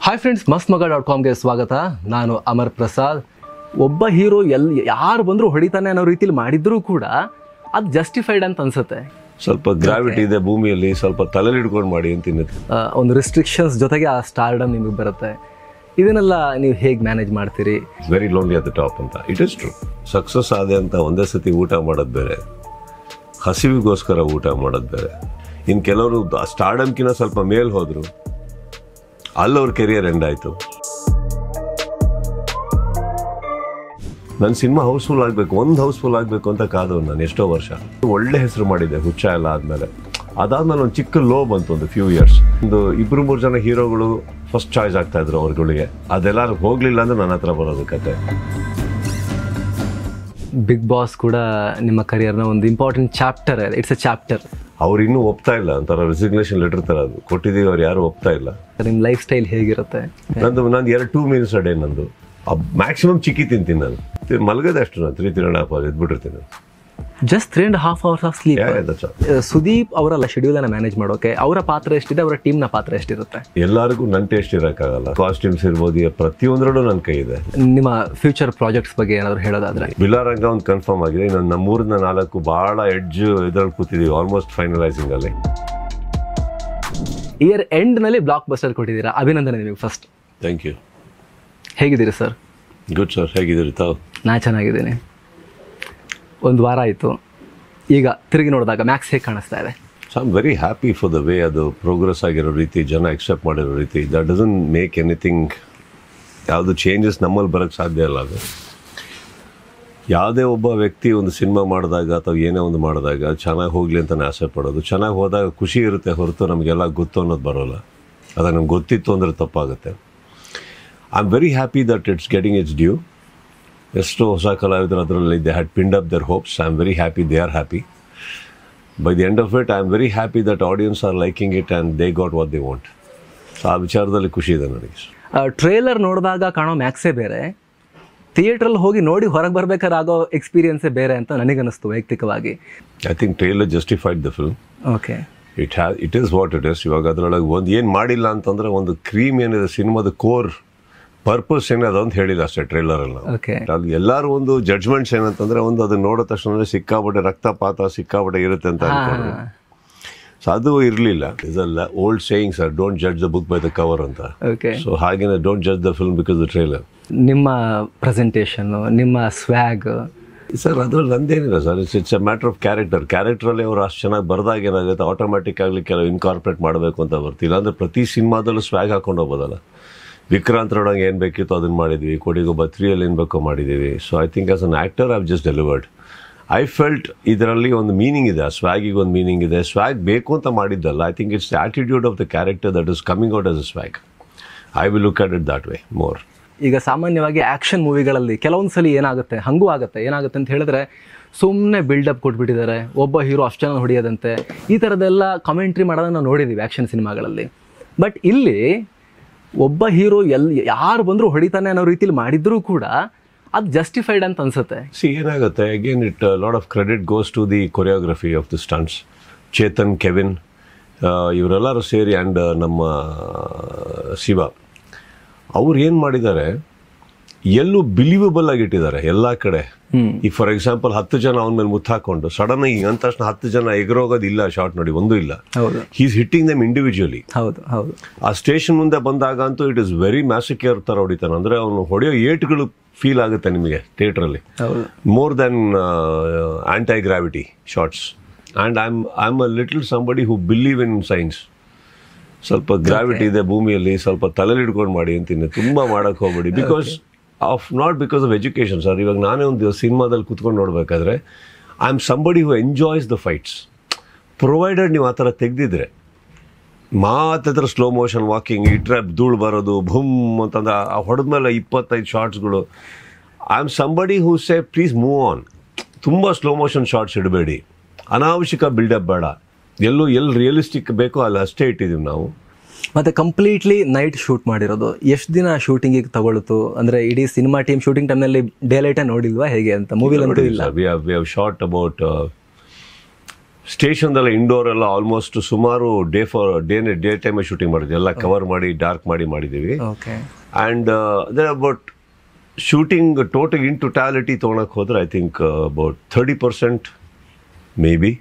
Hi friends, mastmaga.comಗೆ ಸ್ವಾಗತ. ನಾನು ಅಮರ್ ಪ್ರಸಾದ್. ಒಬ್ಬ ಹೀರೋ ಯಾರು ಬಂದರೂ ಹೊಡಿತಾನೆ ಅನ್ನೋ ರೀತಿಲಿ ಮಾಡಿದ್ರೂ ಕೂಡ ಅದು ಜಸ್ಟಿಫೈಡ್ ಅಂತ ಅನ್ಸುತ್ತೆ. ಸ್ವಲ್ಪ ಗ್ರಾವಿಟಿ ಇದೆ ಭೂಮಿಯಲ್ಲಿ, ಸ್ವಲ್ಪ ತಲೆಯಲ್ಲಿ ಹಿಡ್ಕೊಂಡು ಮಾಡಿ ಅಂತೀನಿ. ಒಂದು ರಿಸ್ಟ್ರಿಕ್ಷನ್ಸ್ ಜೊತೆಗೆ ಆ ಸ್ಟಾರ್ಡಮ್ ನಿಮಗೆ ಬರುತ್ತೆ. ಇದನ್ನೆಲ್ಲ ನೀವು ಹೇಗೆ ಮ್ಯಾನೇಜ್ ಮಾಡ್ತೀರಿ? Very lonely at the top ಅಂತ. It is true. ಸಕ್ಸಸ್ ಆದೆ ಅಂತ ಒಂದೇ ಸತಿ ಊಟ ಮಾಡೋದು ಬೇರೆ, ಹಸಿವಿಗೋಸ್ಕರ ಊಟ ಮಾಡೋದು ಬೇರೆ. ಇನ್ನು ಕೆಲವರು ಸ್ಟಾರ್ಡಮ್ಕಿಂತ ಸ್ವಲ್ಪ ಮೇಲ್ ಹೋದರು, ಅಲ್ಲವ್ರ ಕೆರಿಯರ್ ಎಂಡ್ ಆಯಿತು. ನನ್ನ ಸಿನಿಮಾ ಹೌಸ್ಫುಲ್ ಆಗಬೇಕು, ಒಂದು ಹೌಸ್ಫುಲ್ ಆಗಬೇಕು ಅಂತ ಕಾದವ್ ನಾನು ಎಷ್ಟೋ ವರ್ಷ. ಒಳ್ಳೆ ಹೆಸರು ಮಾಡಿದ್ದೆ ಹುಚ್ಚ ಎಲ್ಲ ಆದಮೇಲೆ. ಅದಾದ್ಮೇಲೆ ಒಂದು ಚಿಕ್ಕ ಲೋ ಬಂತು, ಒಂದು ಫ್ಯೂ ಇಯರ್ಸ್. ಒಂದು 2-3 ಜನ ಹೀರೋಗಳು ಫಸ್ಟ್ ಚಾಯ್ಸ್ ಆಗ್ತಾಯಿದ್ರು ಅವ್ರಗಳಿಗೆ. ಅದೆಲ್ಲ ಹೋಗಲಿಲ್ಲ ಅಂದರೆ ನನ್ನ ಹತ್ರ ಬರೋದು ಕತೆ. ಬಿಗ್ ಬಾಸ್ ಕೂಡ ನಿಮ್ಮ ಕರಿಯರ್ನ ಒಂದು important chapter. It's A chapter. ಅವ್ರು ಇನ್ನೂ ಒಪ್ತಾ ಇಲ್ಲ, ಒಂಥರ ರೆಸಿಗ್ನೇಷನ್ ಲೆಟರ್ ಥರ ಅದು ಕೊಟ್ಟಿದ್ದೀವಿ, ಅವ್ರು ಯಾರು ಒಪ್ತಾ ಇಲ್ಲ. ನಿಮ್ಮ ಲೈಫ್ ಸ್ಟೈಲ್ ಹೇಗಿರುತ್ತೆ? ನಂದು 2 ಮೀಲ್ಸ್ ಅ ಡೇ ನಂದು. ಮ್ಯಾಕ್ಸಿಮಮ್ ಚಿಕ್ಕಿ ತಿಂತೀನಿ ನಾನು. ಮಲಗೋದೆ ಅಷ್ಟು, ನಾನು 3.5 hours ಎದ್ಬಿಟ್ಟಿರ್ತೀನಿ. Just 3.5 hours of sleep. Sudeep ಅವರಲ್ಲ ಶೆಡ್ಯೂಲನ್ನು ಮ್ಯಾನೇಜ್ ಮಾಡೋಕೆ ಅವರ ಪಾತ್ರ ಎಷ್ಟಿದೆ, ಅವರ ಟೀಮ್ನ ಪಾತ್ರ ಎಷ್ಟಿರುತ್ತೆ? ಎಲ್ಲರಿಗೂ ನನ್ನ ಟೇಸ್ಟ್ ಇರೋಕ್ಕಾಗಲ್ಲ. ಕಾಸ್ಟ್ಯೂಮ್ಸ್ ಇರ್ಬೋದು, ಪ್ರತಿಯೊಂದರಲ್ಲೂ ನನ್ನ ಕೈ ಇದೆ. ನಿಮ್ಮ ಫ್ಯೂಚರ್ ಪ್ರಾಜೆಕ್ಟ್ಸ್ ಬಗ್ಗೆ ಏನಾದರೂ ಹೇಳೋದಾದ್ರೆ? ಬಿಲಾರಂಗ ಒಂದು ಕನ್ಫರ್ಮ್ ಆಗಿದೆ. ಇನ್ನೊಂದು 3-4 ಭಾಳ ಎಡ್ಜ್ ಇದ್ರಲ್ಲಿ ಕೂತಿದ್ದೀವಿ, ಆಲ್ಮೋಸ್ಟ್ ಫೈನಲೈಸಿಂಗ್ ಅಲ್ಲಿ. ಇಯರ್ ಎಂಡ್ನಲ್ಲಿ ಬ್ಲಾಕ್ ಬಸ್ಟರ್ ಕೊಟ್ಟಿದ್ದೀರಾ, ಅಭಿನಂದನೆ ನಿಮಗೆ ಫಸ್ಟ್. Thank you. ಹೇಗಿದ್ದೀರಿ ಸರ್? ಗುಡ್ ಸರ್, ಹೇಗಿದ್ದೀರಿ ತಾವು? ನಾ ಚೆನ್ನಾಗಿದ್ದೀನಿ. ಒಂದು ವಾರ ಆಯಿತು, ಈಗ ತಿರುಗಿ ನೋಡಿದಾಗ ಮ್ಯಾಕ್ಸ್ ಹೇಗೆ ಕಾಣಿಸ್ತಾ ಇದೆ? So I am very happy for the way ಅದು ಪ್ರೋಗ್ರೆಸ್ ಆಗಿರೋ ರೀತಿ, ಜನ ಎಕ್ಸೆಪ್ಟ್ ಮಾಡಿರೋ ರೀತಿ. ದಟ್ ಡಸಂಟ್ ಮೇಕ್ ಎನಿಥಿಂಗ್, ಯಾವುದು ಚೇಂಜಸ್ ನಮ್ಮಲ್ಲಿ ಬರೋಕ್ಕೆ ಸಾಧ್ಯ ಇಲ್ಲ. ಅದು ಯಾವುದೇ ಒಬ್ಬ ವ್ಯಕ್ತಿ ಒಂದು ಸಿನಿಮಾ ಮಾಡಿದಾಗ ಅಥವಾ ಏನೇ ಒಂದು ಮಾಡಿದಾಗ ಚೆನ್ನಾಗಿ ಹೋಗಲಿ ಅಂತಲೇ ಆಸೆ ಪಡೋದು. ಚೆನ್ನಾಗಿ ಹೋದಾಗ ಖುಷಿ ಇರುತ್ತೆ ಹೊರತು ನಮಗೆಲ್ಲ ಗೊತ್ತು ಅನ್ನೋದು ಬರೋಲ್ಲ. ಅದು ನಮ್ಗೆ ಗೊತ್ತಿತ್ತು ಅಂದರೆ ತಪ್ಪಾಗುತ್ತೆ. I am very happy that it's getting its due. ಎಷ್ಟೋ ಹೊಸ ಕಲಾವಿದರು ಅದರಲ್ಲಿ they had pinned up their hopes. I am very happy, they are happy. By the end of it I am very happy that audience are liking it and they got what they want. So ಆ ವಿಚಾರದಲ್ಲಿ ಖುಷಿ ಇದೆ ನನಗೆ. Trailer ನೋಡಿದಾಗ ಕಾಣೋ ಮ್ಯಾಕ್ಸೇ ಬೇರೆ, ಥಿಯೇಟ್ರಲ್ಲಿ ಹೋಗಿ ನೋಡಿ ಹೊರಗೆ ಬರ್ಬೇಕಾದ್ರೆ ಆಗೋ ಎಕ್ಸ್ಪೀರಿಯನ್ಸೇ ಬೇರೆ ಅಂತ ನನಗನ್ನಿಸ್ತು ವೈಯಕ್ತಿಕವಾಗಿ. I think trailer justified the film. Okay, it is what it is. ಇವಾಗ ಅದರೊಳಗೆ ಒಂದು ಏನು ಮಾಡಿಲ್ಲ ಅಂತಂದರೆ, ಒಂದು ಕ್ರೀಮ್ ಏನಿದೆ ಸಿನಿಮಾದ ಕೋರ್ ಪರ್ಪಸ್ ಏನಿದೆ ಅಂತ ಹೇಳಿಲ್ಲ ಅಷ್ಟೇ ಟ್ರೇಲರಲ್ಲಿ. ಅದು ಎಲ್ಲರೂ ಒಂದು ಜಡ್ಜ್ಮೆಂಟ್ಸ್ ಏನಂತಂದರೆ, ಒಂದು ಅದನ್ನ ನೋಡೋ ತಕ್ಷಣ ಸಿಕ್ಕಾಪಟ್ಟೆ ರಕ್ತಪಾತ ಸಿಕ್ಕಾಪಟ್ಟೆ ಇರುತ್ತೆ ಅಂತ ಅನ್ಕೊಂಡ್ರು. ಸೊ ಅದು ಇರಲಿಲ್ಲ. ಇದಲ್ಲ old saying sir, don't judge the book by the cover ಅಂತ. ಸೊ ಹಾಗೇನೆ don't judge the film because the trailer. ನಿಮ್ಮ ಪ್ರೆಸೆಂಟೇಷನ್ನು, ನಿಮ್ಮ ಸ್ವ್ಯಾಗ್ ಸರ್ ಅದ್ರಲ್ಲಿ ನಂದೇನಿಲ್ಲ sir. It's a matter of ಕ್ಯಾರೆಕ್ಟರಲ್ಲಿ ಅವರು ಅಷ್ಟು ಚೆನ್ನಾಗಿ ಬರೆದಾಗ ಏನಾಗುತ್ತೆ, ಆಟೋಮೆಟಿಕ್ ಆಗಲಿ ಕೆಲವು ಇನ್ಕಾರ್ಪೊರೇಟ್ ಮಾಡಬೇಕು ಅಂತ ಬರ್ತಿಲ್ಲ. ಅಂದರೆ ಪ್ರತಿ ಸಿನಿಮಾದಲ್ಲೂ ಸ್ವ್ಯಾಗ್ ಹಾಕೊಂಡು ಹೋಗೋದಲ್ಲ. ವಿಕ್ರಾಂತ್ ರೋಡಂಗೆ ಏನು ಬೇಕಿತ್ತು ಅದನ್ನು ಮಾಡಿದ್ವಿ, ಕೊಡಿಗೊಬ್ಬ 3 ಏನು ಬೇಕೋ ಮಾಡಿದ್ದೀವಿ. So I think as an actor I have just delivered. I felt ಇದರಲ್ಲಿ ಒಂದು ಮೀನಿಂಗ್ ಇದೆ, ಆ ಸ್ವ್ಯಾಗಿಗೆ ಒಂದು ಮೀನಿಂಗ್ ಇದೆ. ಸ್ವ್ಯಾಗ್ ಬೇಕು ಅಂತ ಮಾಡಿದ್ದಲ್ಲ. I think it's the attitude of the character that is coming out as a ಸ್ವ್ಯಾಗ್. I will look at it that way more. ಈಗ ಸಾಮಾನ್ಯವಾಗಿ ಆ್ಯಕ್ಷನ್ ಮೂವಿಗಳಲ್ಲಿ ಕೆಲವೊಂದು ಸಲ ಏನಾಗುತ್ತೆ ಅಂತ ಹೇಳಿದ್ರೆ, ಸುಮ್ಮನೆ ಬಿಲ್ಡಪ್ ಕೊಟ್ಬಿಟ್ಟಿದ್ದಾರೆ, ಒಬ್ಬ ಹೀರೋ ಅಷ್ಟು ಜನ ಹೊಡೆಯೋದಂತೆ, ಈ ಥರದ್ದೆಲ್ಲ ಕಮೆಂಟ್ರಿ ಮಾಡೋದನ್ನು ನಾವು ನೋಡಿದ್ದೀವಿ ಆ್ಯಕ್ಷನ್ ಸಿನಿಮಾಗಳಲ್ಲಿ. ಬಟ್ ಇಲ್ಲಿ ಒಬ್ಬ ಹೀರೋ ಯಾರು ಬಂದರೂ ಹೊಡಿತಾನೆ ಅನ್ನೋ ರೀತಿಲಿ ಮಾಡಿದ್ರೂ ಕೂಡ ಅದು ಜಸ್ಟಿಫೈಡ್ ಅಂತ ಅನ್ಸುತ್ತೆ. ಏನಾಗುತ್ತೆ, again it lot of credit goes to the choreography of the stunts. Chetan, Kevin ಇವರೆಲ್ಲರೂ ಸೇರಿ ಆ್ಯಂಡ್ ನಮ್ಮ ಶಿವ ಅವ್ರು ಏನು ಮಾಡಿದ್ದಾರೆ, ಎಲ್ಲೂ ಬಿಲೀವಬಲ್ ಆಗಿಟ್ಟಿದ್ದಾರೆ ಎಲ್ಲ ಕಡೆ. ಈಗ ಫಾರ್ ಎಕ್ಸಾಂಪಲ್ 10 ಜನ ಅವನ ಮೇಲೆ ಮುತ್ತು ಹಾಕೊಂಡು ಸಡನ್ ಆಗಿ ಅಂದ ತಕ್ಷಣ 10 ಜನ ಎಗರೋಗೋದಿಲ್ಲ. ಶಾರ್ಟ್ ನೋಡಿ ಒಂದೂ ಇಲ್ಲ. He's hitting them individually. ಆ ಸ್ಟೇಷನ್ ಮುಂದೆ ಬಂದಾಗ ಅಂತೂ ಇಟ್ ಇಸ್ ವೆರಿ ಮ್ಯಾಸಿಕ್ಯೂರ್ ಥರ ಹೊಡಿತಾನೆ. ಅಂದರೆ ಅವನು ಹೊಡೆಯೋ ಏಟ್ಗಳು ಫೀಲ್ ಆಗುತ್ತೆ ನಿಮಗೆ ಥಿಯೇಟ್ರಲ್ಲಿ, more than anti gravity shots. And I am a little somebody who believe in science. ಸ್ವಲ್ಪ ಗ್ರಾವಿಟಿ ಇದೆ ಭೂಮಿಯಲ್ಲಿ, ಸ್ವಲ್ಪ ತಲೆಯಲ್ಲಿ ಹಿಡ್ಕೊಂಡು ಮಾಡಿ ಅಂತೀನಿ. ತುಂಬ ಮಾಡೋಕ್ಕೆ ಹೋಗ್ಬೇಡಿ. Because not because of education sir. ಇವಾಗ ನಾನೇ ಒಂದು ಸಿನಿಮಾದಲ್ಲಿ ಕೂತ್ಕೊಂಡು ನೋಡಬೇಕಾದ್ರೆ I am somebody who enjoys the fights. Provided ನೀವು ಆ ಥರ ತೆಗೆದಿದ್ರೆ ಮಾತ್ರ ಸ್ಲೋ ಮೋಷನ್ ವಾಕಿಂಗ್ ಇಟ್ರೆ ಧೂಳು ಬರೋದು ಭೂಮ್ ಅಂತಂದ್ರೆ ಆ ಹೊಡೆದ್ಮೇಲೆ 25 ಶಾರ್ಟ್ಸ್ಗಳು. I am somebody who say please move on. ತುಂಬ ಸ್ಲೋ ಮೋಷನ್ ಶಾರ್ಟ್ಸ್ ಇಡಬೇಡಿ, ಅನಾವಶ್ಯಕ ಬಿಲ್ಡಪ್ ಬೇಡ. ಎಲ್ಲಿ ರಿಯಲಿಸ್ಟಿಕ್ ಬೇಕೋ ಅಲ್ಲಿ ಅಷ್ಟೇ ಇಟ್ಟಿದ್ದೀವಿ ನಾವು. ಮತ್ತು ಕಂಪ್ಲೀಟ್ಲಿ ನೈಟ್ ಶೂಟ್ ಮಾಡಿರೋದು. ಎಷ್ಟು ದಿನ ಶೂಟಿಂಗಿಗೆ ತಗೊಳ್ತು? ಅಂದರೆ ಇಡೀ ಸಿನಿಮಾ ಟೀಮ್ ಶೂಟಿಂಗ್ ಟೈಮ್ನಲ್ಲಿ ಡೇ ಲೈಟೇ ನೋಡಿಲ್ವಾ ಹೇಗೆ ಅಂತ? ಮೂವಿಲಂತೂ ಇಲ್ಲ. ವಿ ಹ್ಯಾವ್ ಶಾಟ್ ಅಬೌಟ್ ಸ್ಟೇಷನ್ದೆಲ್ಲ ಇಂಡೋರ್ ಎಲ್ಲ ಆಲ್ಮೋಸ್ಟ್ ಸುಮಾರು ಡೇ ಟೈಮ್ ಶೂಟಿಂಗ್ ಮಾಡಿದ್ವಿ, ಎಲ್ಲ ಕವರ್ ಮಾಡಿ ಡಾರ್ಕ್ ಮಾಡಿದ್ದೀವಿ. ಓಕೆ. ಆ್ಯಂಡ್ ಅದೇ about shooting total in totality ತೊಗೊಳಕ್ಕೆ ಹೋದ್ರೆ I think about 30% maybe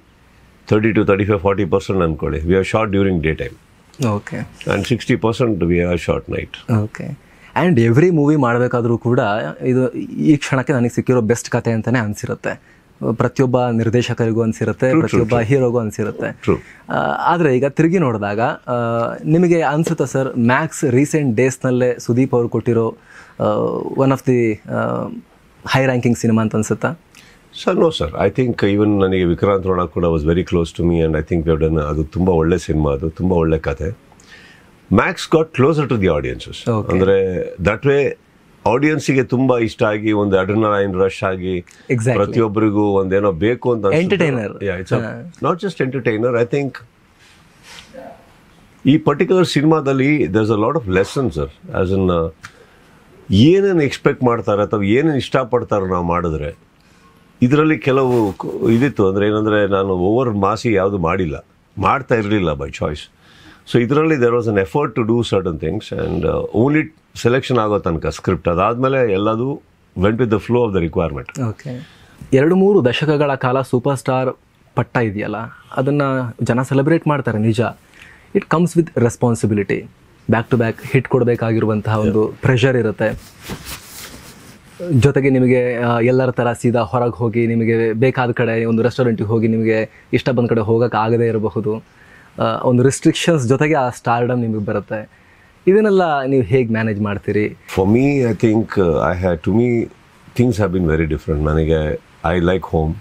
30 to 35, 40% ಅನ್ಕೊಳ್ಳಿ we are shot during day time. Okay. And 60% we are shot night. Okay. And every movie ಮಾಡಬೇಕಾದ್ರೂ ಕೂಡ ಇದು ಈ ಕ್ಷಣಕ್ಕೆ ನನಗೆ ಸಿಕ್ಕಿರೋ ಬೆಸ್ಟ್ ಕತೆ ಅಂತಲೇ ಅನಿಸಿರುತ್ತೆ, ಪ್ರತಿಯೊಬ್ಬ ನಿರ್ದೇಶಕರಿಗೂ ಅನಿಸಿರುತ್ತೆ, ಪ್ರತಿಯೊಬ್ಬ ಹೀರೋಗೂ ಅನಿಸಿರುತ್ತೆ. ಆದರೆ ಈಗ ತಿರುಗಿ ನೋಡಿದಾಗ ನಿಮಗೆ ಅನಿಸುತ್ತಾ ಸರ್, ಮ್ಯಾಕ್ಸ್ ರೀಸೆಂಟ್ ಡೇಸ್ನಲ್ಲೇ ಸುದೀಪ್ ಅವರು ಕೊಟ್ಟಿರೋ one of the high ranking cinema ಅಂತ ಅನಿಸುತ್ತಾ? Sir no sir, I think even ನನಗೆ ವಿಕ್ರಾಂತ್ ರೋಣ ಕೂಡ was very close to me and I think done ಅದು ತುಂಬ ಒಳ್ಳೆ ಸಿನಿಮಾ, ಅದು ತುಂಬ ಒಳ್ಳೆ ಕತೆ. Max got closer to the audiences. ಅಂದರೆ ದಟ್ ವೇ ಆಡಿಯನ್ಸಿಗೆ ತುಂಬ ಇಷ್ಟ ಆಗಿ ಒಂದು ಅಡ್ರಿನಲೈನ್ ರಶ್ ಆಗಿ ಪ್ರತಿಯೊಬ್ಬರಿಗೂ ಒಂದೇನೋ ಬೇಕು ಅಂತ entertainer, not just entertainer. I think ಈ ಪರ್ಟಿಕ್ಯುಲರ್ ಸಿನಿಮಾದಲ್ಲಿ ದರ್ಸ್ a lot of lessons sir, as in ಏನೇನು ಎಕ್ಸ್ಪೆಕ್ಟ್ ಮಾಡ್ತಾರೆ ಅಥವಾ ಏನೇನು ಇಷ್ಟಪಡ್ತಾರೋ ನಾವು ಮಾಡಿದ್ರೆ. ಇದರಲ್ಲಿ ಕೆಲವು ಇದಿತ್ತು, ಅಂದರೆ ಏನಂದರೆ ನಾನು ಓವರ್ ಮಾಸಿ ಯಾವುದು ಮಾಡ್ತಾ ಇರಲಿಲ್ಲ ಬೈ ಚಾಯ್ಸ್. ಸೊ ಇದರಲ್ಲಿ there was an effort to do certain things and only selection ಆಗೋ ತನಕ ಸ್ಕ್ರಿಪ್ಟ್, ಅದಾದಮೇಲೆ ಎಲ್ಲದೂ went with the flow of the requirement. Okay. 2-3 ದಶಕಗಳ ಕಾಲ ಸೂಪರ್ ಸ್ಟಾರ್ ಪಟ್ಟ ಇದೆಯಲ್ಲ, ಅದನ್ನು ಜನ ಸೆಲೆಬ್ರೇಟ್ ಮಾಡ್ತಾರೆ ನಿಜ. It comes with responsibility. Back to back hit ಕೊಡಬೇಕಾಗಿರುವಂತಹ ಒಂದು ಪ್ರೆಷರ್ ಇರುತ್ತೆ. ಜೊತೆಗೆ ನಿಮಗೆ ಎಲ್ಲರ ಥರ ಸೀದಾ ಹೊರಗೆ ಹೋಗಿ ನಿಮಗೆ ಬೇಕಾದ ಕಡೆ ಒಂದು ರೆಸ್ಟೋರೆಂಟಿಗೆ ಹೋಗಿ ನಿಮಗೆ ಇಷ್ಟ ಬಂದ ಕಡೆ ಹೋಗೋಕ್ಕೆ ಆಗದೇ ಇರಬಹುದು. ಒಂದು ರಿಸ್ಟ್ರಿಕ್ಷನ್ಸ್ ಜೊತೆಗೆ ಆ ಸ್ಟಾರ್ಡಮ್ ನಿಮಗೆ ಬರುತ್ತೆ. ಇದನ್ನೆಲ್ಲ ನೀವು ಹೇಗೆ ಮ್ಯಾನೇಜ್ ಮಾಡ್ತೀರಿ? For me I think to me things have bin very different. ನನಗೆ ಐ ಲೈಕ್ ಹೋಮ್.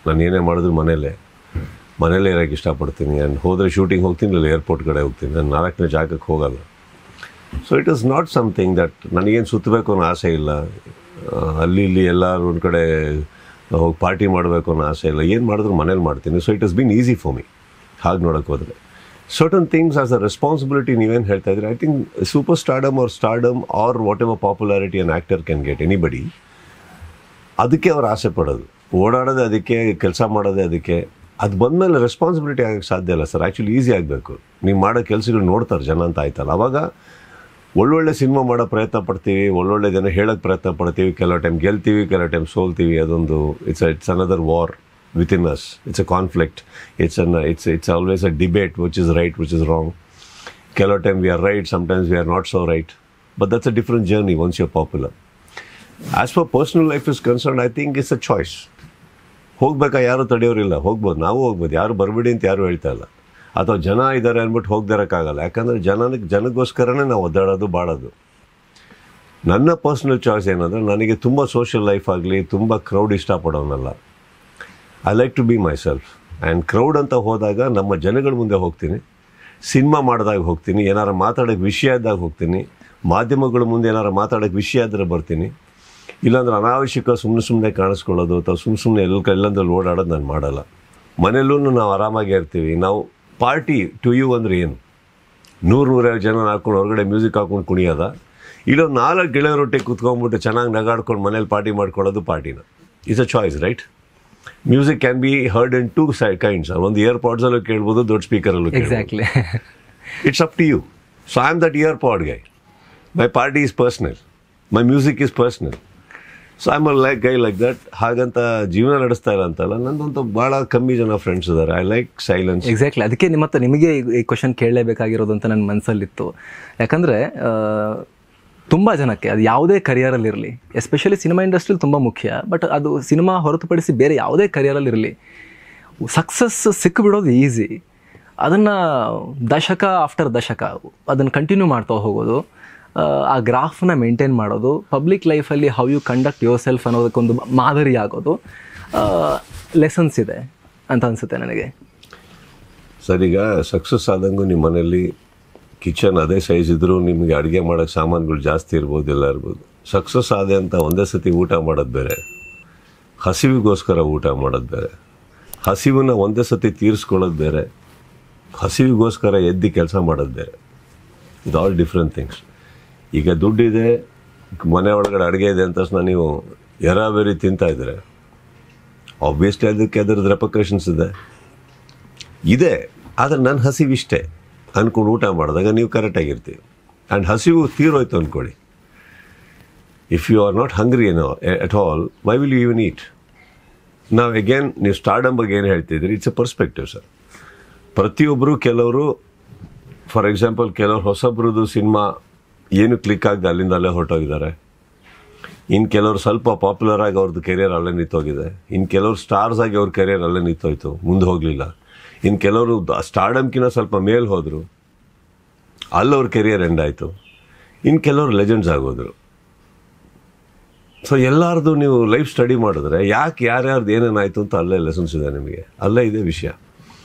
ನಾನು ಏನೇ ಮಾಡಿದ್ರು ಮನೇಲೇ ಇರೋಕ್ಕೆ ಇಷ್ಟಪಡ್ತೀನಿ. ಆ್ಯಂಡ್ ಹೋದರೆ ಶೂಟಿಂಗ್ ಹೋಗ್ತೀನಿ, ಇಲ್ಲ ಏರ್ಪೋರ್ಟ್ ಕಡೆ ಹೋಗ್ತೀನಿ. ನಾನು 4ನೇ ಜಾಗಕ್ಕೆ ಹೋಗಲ್ಲ. So it is not something that ನನಗೇನು ಸುತ್ತಬೇಕು ಅನ್ನೋ ಆಸೆ ಇಲ್ಲ. ಅಲ್ಲಿ ಇಲ್ಲಿ ಎಲ್ಲರೂ ಒಂದು ಕಡೆ ಹೋಗಿ ಪಾರ್ಟಿ ಮಾಡಬೇಕು ಅನ್ನೋ ಆಸೆ ಇಲ್ಲ. ಏನು ಮಾಡಿದ್ರು ಮನೇಲಿ ಮಾಡ್ತೀನಿ. So it is been easy for me. ಹಾಗೆ ನೋಡೋಕ್ಕೆ ಹೋದರೆ certain things as a responsibility ನೀವೇನು ಹೇಳ್ತಾ ಇದ್ರಿ, I think super stardom are whatever popularity an actor can get anybody, ಅದಕ್ಕೆ ಅವ್ರು ಆಸೆ ಪಡೋದು, ಓಡಾಡೋದೇ ಅದಕ್ಕೆ, ಕೆಲಸ ಮಾಡೋದೇ ಅದಕ್ಕೆ. ಅದು ಬಂದಮೇಲೆ ರೆಸ್ಪಾನ್ಸಿಬಿಲಿಟಿ ಆಗೋಕ್ಕೆ ಸಾಧ್ಯ ಇಲ್ಲ ಸರ್. ಆ್ಯಕ್ಚುಲಿ ಈಸಿ ಆಗಬೇಕು. ನೀವು ಮಾಡೋ ಕೆಲಸಗಳು ನೋಡ್ತಾರೆ ಜನ ಅಂತ ಆಯ್ತಲ್ಲ, ಆವಾಗ ಒಳ್ಳೊಳ್ಳೆ ಸಿನಿಮಾ ಮಾಡೋ ಪ್ರಯತ್ನ ಪಡ್ತೀವಿ, ಒಳ್ಳೊಳ್ಳೆ ಜನ ಹೇಳೋಕ್ಕೆ ಪ್ರಯತ್ನ ಪಡ್ತೀವಿ. ಕೆಲವು ಟೈಮ್ ಗೆಲ್ತೀವಿ, ಕೆಲವು ಟೈಮ್ ಸೋಲ್ತೀವಿ. ಅದೊಂದು it's another war within us. It's a conflict. It's always a debate, which is right, which is wrong. Kello time we are right, sometimes we are not so right. But that's a different journey once you're popular. As for personal life is concerned, I think it's a choice. ಹೋಗ್ಬೇಕಾ ಯಾರು ತಡೆಯೋರಿಲ್ಲ, ಹೋಗ್ಬೋದು, ನಾವು ಹೋಗ್ಬೋದು. ಯಾರು ಬರಬೇಡಿ ಅಂತ ಯಾರು ಹೇಳ್ತಾ ಇಲ್ಲ. ಅಥವಾ ಜನ ಇದ್ದಾರೆ ಅಂದ್ಬಿಟ್ಟು ಹೋಗ್ದಿರೋಕ್ಕಾಗಲ್ಲ. ಯಾಕಂದರೆ ಜನಗೋಸ್ಕರನೇ ನಾವು ಒದ್ದಾಡೋದು ಬಾಳೋದು. ನನ್ನ ಪರ್ಸ್ನಲ್ ಚಾಯ್ಸ್ ಏನಂದರೆ, ನನಗೆ ತುಂಬ ಸೋಷಿಯಲ್ ಲೈಫ್ ಆಗಲಿ, ತುಂಬ ಕ್ರೌಡ್ ಇಷ್ಟಪಡೋನಲ್ಲ. I like to be myself. And crowd ಅಂತ ಹೋದಾಗ ನಮ್ಮ ಜನಗಳ ಮುಂದೆ ಹೋಗ್ತೀನಿ, ಸಿನಿಮಾ ಮಾಡಿದಾಗ ಹೋಗ್ತೀನಿ, ಏನಾರು ಮಾತಾಡೋಕ್ಕೆ ವಿಷಯ ಇದ್ದಾಗ ಹೋಗ್ತೀನಿ, ಮಾಧ್ಯಮಗಳ ಮುಂದೆ ಏನಾರು ಮಾತಾಡೋಕ್ಕೆ ವಿಷಯ ಇದ್ದರೆ ಬರ್ತೀನಿ. ಇಲ್ಲಾಂದ್ರೆ ಅನಾವಶ್ಯಕ ಸುಮ್ಮನೆ ಕಾಣಿಸ್ಕೊಳ್ಳೋದು ಅಥವಾ ಸುಮ್ಮನೆ ಎಲ್ಲಂದ್ರಲ್ಲಿ ಓಡಾಡೋದು ನಾನು ಮಾಡಲ್ಲ. ಮನೆಯಲ್ಲೂ ನಾವು ಆರಾಮಾಗೇ ಇರ್ತೀವಿ. ನಾವು ಪಾರ್ಟಿ ಟು ಯು ಅಂದರೆ ಏನು, 100-150 ಜನ ಹಾಕ್ಕೊಂಡು ಹೊರಗಡೆ ಮ್ಯೂಸಿಕ್ ಹಾಕ್ಕೊಂಡು ಕುಣಿಯೋದ, ಇಲ್ಲೊಂದು 4 ಗೆಳೆಯರೊಟ್ಟಿಗೆ ಕುತ್ಕೊಂಡ್ಬಿಟ್ಟು ಚೆನ್ನಾಗಿ ನಗಾಡ್ಕೊಂಡು ಮನೇಲಿ ಪಾರ್ಟಿ ಮಾಡ್ಕೊಳ್ಳೋದು ಪಾರ್ಟಿನ. It's a choice, right? Music can be heard in 2 kinds. ಒಂದು ಇಯರ್ಪಾಡ್ಸಲ್ಲೂ ಕೇಳ್ಬೋದು, ದೊಡ್ಡ ಸ್ಪೀಕರಲ್ಲೂ exactly. It's up to you. So I am that earpod guy. My party is personal, my music is personal. So I am a guy like that. ಹಾಗಂತ ಜೀವನ ನಡೆಸ್ತಾ ಇಲ್ಲ ಅಂತಲ್ಲ, ನಂದಂತೂ ಭಾಳ ಕಮ್ಮಿ ಜನ ಫ್ರೆಂಡ್ಸ್ ಇದ್ದಾರೆ. I like silence. ಎಕ್ಸಾಕ್ಟ್ಲಿ. ಅದಕ್ಕೆ ನಿಮಗೆ ಈ ಕ್ವಶನ್ ಕೇಳಲೇಬೇಕಾಗಿರೋದು ಅಂತ ನನ್ನ ಮನಸ್ಸಲ್ಲಿತ್ತು. ಯಾಕಂದರೆ ತುಂಬ ಜನಕ್ಕೆ ಅದು ಯಾವುದೇ ಕರಿಯರಲ್ಲಿರಲಿ, ಎಸ್ಪೆಷಲಿ ಸಿನಿಮಾ ಇಂಡಸ್ಟ್ರಿಲಿ ತುಂಬ ಮುಖ್ಯ, ಬಟ್ ಅದು ಸಿನಿಮಾ ಹೊರತುಪಡಿಸಿ ಬೇರೆ ಯಾವುದೇ ಕರಿಯರಲ್ಲಿರಲಿ, ಸಕ್ಸಸ್ ಸಿಕ್ಕಿಬಿಡೋದು ಈಸಿ. ಅದನ್ನು ದಶಕ ಆಫ್ಟರ್ ದಶಕ ಅದನ್ನು ಕಂಟಿನ್ಯೂ ಮಾಡ್ತಾ ಹೋಗೋದು, ಆ ಗ್ರಾಫ್ನ ಮೇಂಟೈನ್ ಮಾಡೋದು, ಪಬ್ಲಿಕ್ ಲೈಫಲ್ಲಿ how you conduct yourself ಅನ್ನೋದಕ್ಕೊಂದು ಮಾದರಿ ಆಗೋದು, ಲೆಸನ್ಸ್ ಇದೆ ಅಂತ ಅನಿಸುತ್ತೆ ನನಗೆ. ಸರ್, ಈಗ ಸಕ್ಸಸ್ ಆದಂಗೂ ನಿಮ್ಮ ಮನೆಯಲ್ಲಿ ಕಿಚನ್ ಅದೇ ಸೈಜ್ ಇದ್ದರೂ ನಿಮಗೆ ಅಡುಗೆ ಮಾಡೋಕ್ಕೆ ಸಾಮಾನುಗಳು ಜಾಸ್ತಿ ಇರ್ಬೋದು, ಎಲ್ಲ ಇರ್ಬೋದು. ಸಕ್ಸಸ್ ಆದೆ ಅಂತ ಒಂದೇ ಸತಿ ಊಟ ಮಾಡೋದು ಬೇರೆ, ಹಸಿವಿಗೋಸ್ಕರ ಊಟ ಮಾಡೋದು ಬೇರೆ, ಹಸಿವನ್ನ ಒಂದೇ ಸತಿ ತೀರಿಸ್ಕೊಳ್ಳೋದು ಬೇರೆ, ಹಸಿವಿಗೋಸ್ಕರ ಎದ್ದು ಕೆಲಸ ಮಾಡೋದು ಬೇರೆ. ಇದು ಆಲ್ ಡಿಫ್ರೆಂಟ್ ಥಿಂಗ್ಸ್. ಈಗ ದುಡ್ಡಿದೆ, ಮನೆ ಒಳಗಡೆ ಅಡುಗೆ ಇದೆ ಅಂತ ತಕ್ಷಣ ನೀವು ಎರಾಬೇರಿ ತಿಂತಾಯಿದ್ರೆ ಆಬ್ವಿಯಸ್ಲಿ ಅದಕ್ಕೆ ಅದರದ್ದು ರೆಪಕೇಷನ್ಸ್ ಇದೆ. ಇದೆ. ಆದರೆ ನನ್ನ ಹಸಿವಿಷ್ಟೇ ಅಂದ್ಕೊಂಡು ಊಟ ಮಾಡಿದಾಗ ನೀವು ಕರೆಕ್ಟಾಗಿರ್ತೀವಿ. ಆ್ಯಂಡ್ ಹಸಿವು ತೀರೋಯ್ತು ಅಂದ್ಕೊಳ್ಳಿ, if you are not hungry at all, why will you even eat? ನಾವು ಅಗೇನ್ ನೀವು ಸ್ಟಾರ್ಡಮ್ ಬಗ್ಗೆ ಏನು ಹೇಳ್ತಿದ್ರಿ, ಇಟ್ಸ್ ಎ ಪರ್ಸ್ಪೆಕ್ಟಿವ್ ಸರ್. ಪ್ರತಿಯೊಬ್ಬರು, ಕೆಲವರು ಫಾರ್ ಎಕ್ಸಾಂಪಲ್ ಕೆಲವರು ಹೊಸಬ್ರದ್ದು ಸಿನಿಮಾ ಏನು ಕ್ಲಿಕ್ ಆಗದೆ ಅಲ್ಲಿಂದ ಅಲ್ಲೇ ಹೊರಟೋಗಿದ್ದಾರೆ. ಇನ್ನು ಕೆಲವರು ಸ್ವಲ್ಪ ಪಾಪ್ಯುಲರ್ ಆಗಿ ಅವ್ರದ್ದು ಕೆರಿಯರ್ ಅಲ್ಲೇ ನಿಂತೋಗಿದೆ. ಇನ್ನು ಕೆಲವರು ಸ್ಟಾರ್ಸ್ ಆಗಿ ಅವ್ರ ಕೆರಿಯರ್ ಅಲ್ಲೇ ನಿಂತೋಯ್ತು, ಮುಂದೆ ಹೋಗಲಿಲ್ಲ. ಇನ್ನು ಕೆಲವರು ಸ್ಟಾರ್ಡಮ್ಕಿಂತ ಸ್ವಲ್ಪ ಮೇಲೆ ಹೋದರು, ಅಲ್ಲಿ ಅವ್ರ ಕೆರಿಯರ್ ಎಂಡ್ ಆಯಿತು. ಇನ್ನು ಕೆಲವರು ಲೆಜೆಂಡ್ಸ್ ಆಗೋದ್ರು. ಸೊ ಎಲ್ಲರದು ನೀವು ಲೈಫ್ ಸ್ಟಡಿ ಮಾಡಿದ್ರೆ ಯಾಕೆ ಯಾರ್ಯಾರ್ದು ಏನೇನಾಯಿತು ಅಂತ ಅಲ್ಲೇ ಲೆಸನ್ಸ್ ಇದೆ ನಿಮಗೆ, ಅಲ್ಲೇ ಇದೆ ವಿಷಯ.